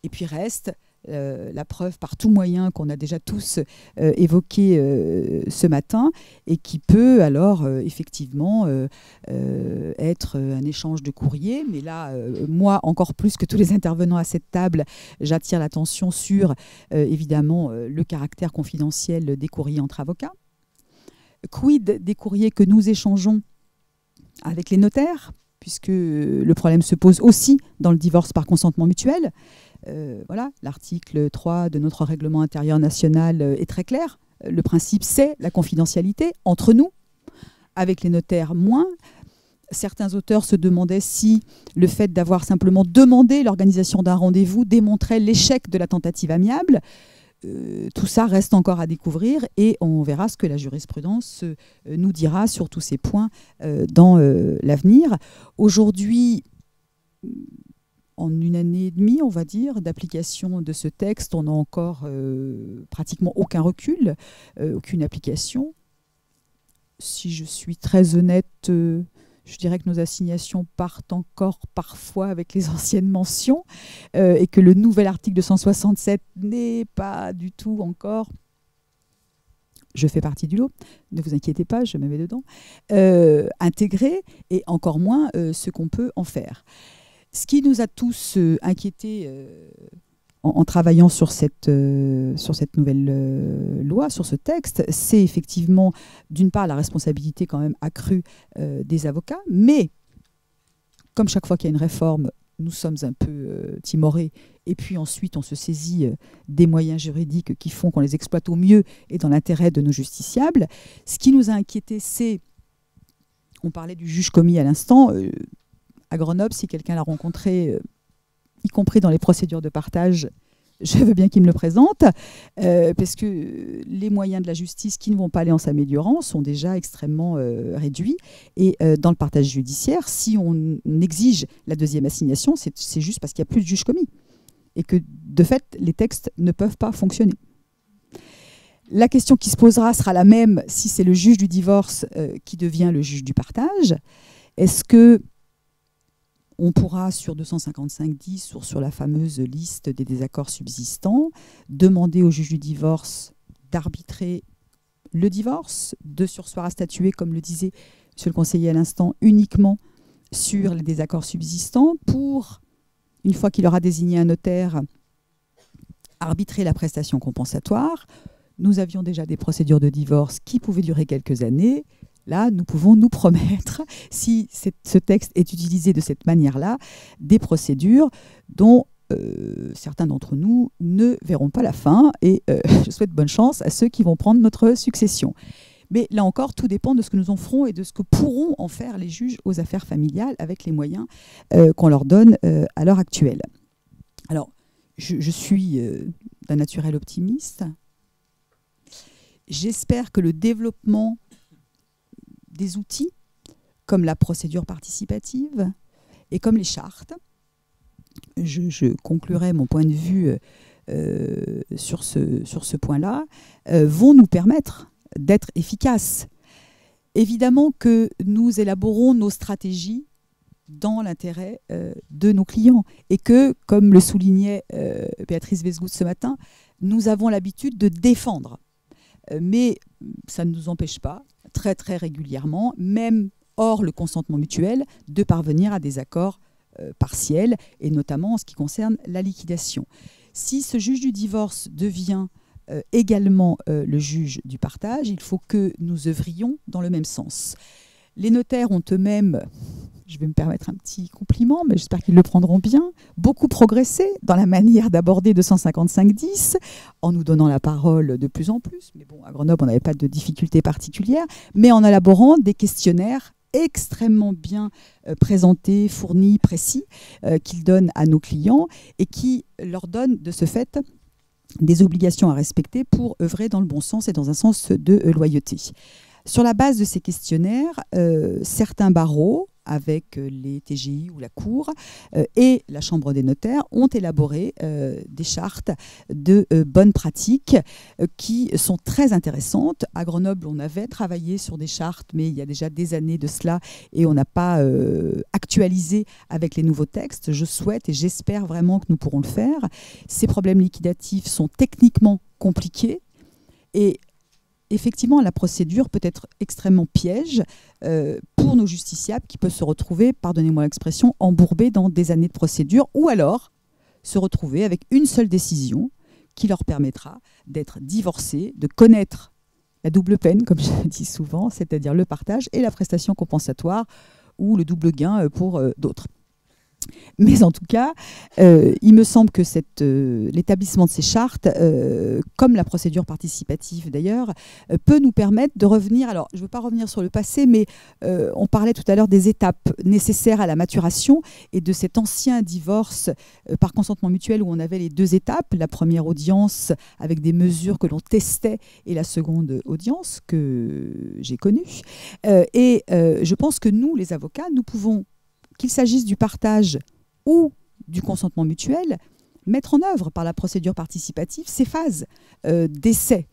Et puis reste la preuve par tout moyen qu'on a déjà tous évoqué ce matin et qui peut alors effectivement être un échange de courrier. Mais là, moi, encore plus que tous les intervenants à cette table, j'attire l'attention sur évidemment le caractère confidentiel des courriers entre avocats. Quid des courriers que nous échangeons avec les notaires, puisque le problème se pose aussi dans le divorce par consentement mutuel. Voilà, l'article 3 de notre règlement intérieur national est très clair. Le principe, c'est la confidentialité entre nous, avec les notaires moins. Certains auteurs se demandaient si le fait d'avoir simplement demandé l'organisation d'un rendez-vous démontrait l'échec de la tentative amiable. Tout ça reste encore à découvrir et on verra ce que la jurisprudence nous dira sur tous ces points dans l'avenir. Aujourd'hui, en une année et demie, on va dire, d'application de ce texte, on n'a encore pratiquement aucun recul, aucune application. Si je suis très honnête, je dirais que nos assignations partent encore parfois avec les anciennes mentions et que le nouvel article 267 n'est pas du tout encore, je fais partie du lot, ne vous inquiétez pas, je me mets dedans, intégré et encore moins ce qu'on peut en faire. Ce qui nous a tous inquiétés en travaillant sur cette nouvelle loi, sur ce texte, c'est effectivement, d'une part, la responsabilité quand même accrue des avocats, mais comme chaque fois qu'il y a une réforme, nous sommes un peu timorés, et puis ensuite on se saisit des moyens juridiques qui font qu'on les exploite au mieux et dans l'intérêt de nos justiciables. Ce qui nous a inquiétés, c'est, on parlait du juge commis à l'instant, à Grenoble, si quelqu'un l'a rencontré, y compris dans les procédures de partage, je veux bien qu'il me le présente, parce que les moyens de la justice qui ne vont pas aller en s'améliorant sont déjà extrêmement réduits. Et dans le partage judiciaire, si on exige la deuxième assignation, c'est juste parce qu'il n'y a plus de juge commis. Et que, de fait, les textes ne peuvent pas fonctionner. La question qui se posera sera la même si c'est le juge du divorce qui devient le juge du partage. Est-ce que on pourra, sur 255-10, ou sur la fameuse liste des désaccords subsistants, demander au juge du divorce d'arbitrer le divorce, de surseoir à statuer, comme le disait M. le conseiller à l'instant, uniquement sur les désaccords subsistants, pour, une fois qu'il aura désigné un notaire, arbitrer la prestation compensatoire. Nous avions déjà des procédures de divorce qui pouvaient durer quelques années. Là, nous pouvons nous promettre, si ce texte est utilisé de cette manière-là, des procédures dont certains d'entre nous ne verront pas la fin. Et je souhaite bonne chance à ceux qui vont prendre notre succession. Mais là encore, tout dépend de ce que nous en ferons et de ce que pourront en faire les juges aux affaires familiales avec les moyens qu'on leur donne à l'heure actuelle. Alors, je suis d'un naturel optimiste. J'espère que le développement des outils, comme la procédure participative et comme les chartes, je conclurai mon point de vue sur ce point-là, vont nous permettre d'être efficaces. Évidemment que nous élaborons nos stratégies dans l'intérêt de nos clients et que, comme le soulignait Béatrice Vesgout ce matin, nous avons l'habitude de défendre. Mais ça ne nous empêche pas, très très régulièrement, même hors le consentement mutuel, de parvenir à des accords partiels, et notamment en ce qui concerne la liquidation. Si ce juge du divorce devient également le juge du partage, il faut que nous œuvrions dans le même sens. Les notaires ont eux-mêmes, je vais me permettre un petit compliment, mais j'espère qu'ils le prendront bien, beaucoup progressé dans la manière d'aborder 255-10, en nous donnant la parole de plus en plus. Mais bon, à Grenoble, on n'avait pas de difficultés particulières, mais en élaborant des questionnaires extrêmement bien présentés, fournis, précis, qu'ils donnent à nos clients et qui leur donnent de ce fait des obligations à respecter pour œuvrer dans le bon sens et dans un sens de loyauté. Sur la base de ces questionnaires, certains barreaux, avec les TGI ou la Cour et la Chambre des notaires, ont élaboré des chartes de bonnes pratiques qui sont très intéressantes. À Grenoble, on avait travaillé sur des chartes, mais il y a déjà des années de cela, et on n'a pas actualisé avec les nouveaux textes. Je souhaite et j'espère vraiment que nous pourrons le faire. Ces problèmes liquidatifs sont techniquement compliqués et effectivement, la procédure peut être extrêmement piège pour nos justiciables qui peuvent se retrouver, pardonnez-moi l'expression, embourbés dans des années de procédure, ou alors se retrouver avec une seule décision qui leur permettra d'être divorcés, de connaître la double peine, comme je dis souvent, c'est-à-dire le partage et la prestation compensatoire, ou le double gain pour d'autres. Mais en tout cas, il me semble que l'établissement de ces chartes, comme la procédure participative d'ailleurs, peut nous permettre de revenir, alors je ne veux pas revenir sur le passé, mais on parlait tout à l'heure des étapes nécessaires à la maturation et de cet ancien divorce par consentement mutuel où on avait les deux étapes, la première audience avec des mesures que l'on testait et la seconde audience que j'ai connue. Je pense que nous, les avocats, nous pouvons, qu'il s'agisse du partage ou du consentement mutuel, mettre en œuvre par la procédure participative ces phases d'essai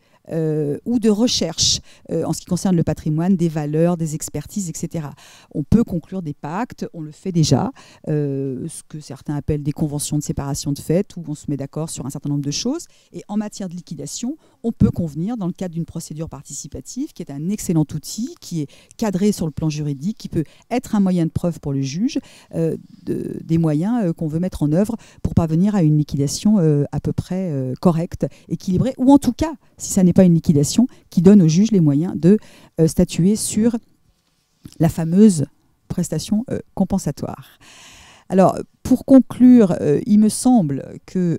ou de recherche en ce qui concerne le patrimoine, des valeurs, des expertises, etc. On peut conclure des pactes, on le fait déjà, ce que certains appellent des conventions de séparation de fait, où on se met d'accord sur un certain nombre de choses. Et en matière de liquidation, on peut convenir dans le cadre d'une procédure participative, qui est un excellent outil, qui est cadré sur le plan juridique, qui peut être un moyen de preuve pour le juge, des moyens qu'on veut mettre en œuvre pour parvenir à une liquidation à peu près correcte, équilibrée, ou en tout cas, si ça n'est pas une liquidation, qui donne au juge les moyens de statuer sur la fameuse prestation compensatoire. Alors, pour conclure, il me semble que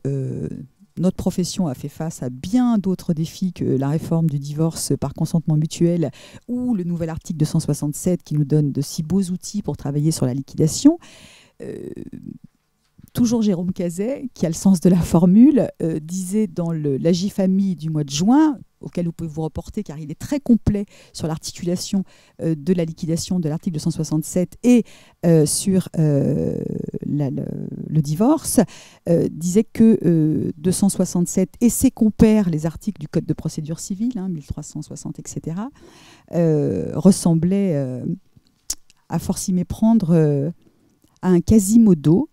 notre profession a fait face à bien d'autres défis que la réforme du divorce par consentement mutuel ou le nouvel article 267 qui nous donne de si beaux outils pour travailler sur la liquidation. Toujours Jérôme Cazet, qui a le sens de la formule, disait dans l'Agifamille du mois de juin, auquel vous pouvez vous reporter car il est très complet sur l'articulation de la liquidation de l'article 267 et sur le divorce, disait que 267 et ses compères, les articles du Code de procédure civile, 1360, etc., ressemblaient, à force s'y méprendre, à un quasimodo,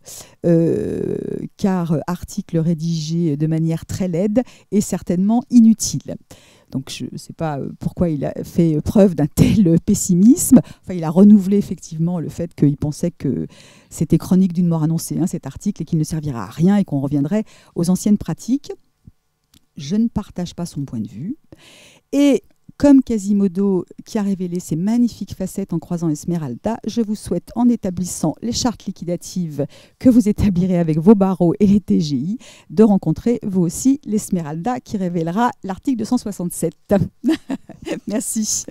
car article rédigé de manière très laide et certainement inutile. Donc je ne sais pas pourquoi il a fait preuve d'un tel pessimisme. Enfin, il a renouvelé effectivement le fait qu'il pensait que c'était chronique d'une mort annoncée, cet article, et qu'il ne servirait à rien et qu'on reviendrait aux anciennes pratiques. Je ne partage pas son point de vue. Et comme Quasimodo qui a révélé ses magnifiques facettes en croisant Esmeralda, je vous souhaite, en établissant les chartes liquidatives que vous établirez avec vos barreaux et les TGI, de rencontrer vous aussi l'Esmeralda qui révélera l'article 267. Merci.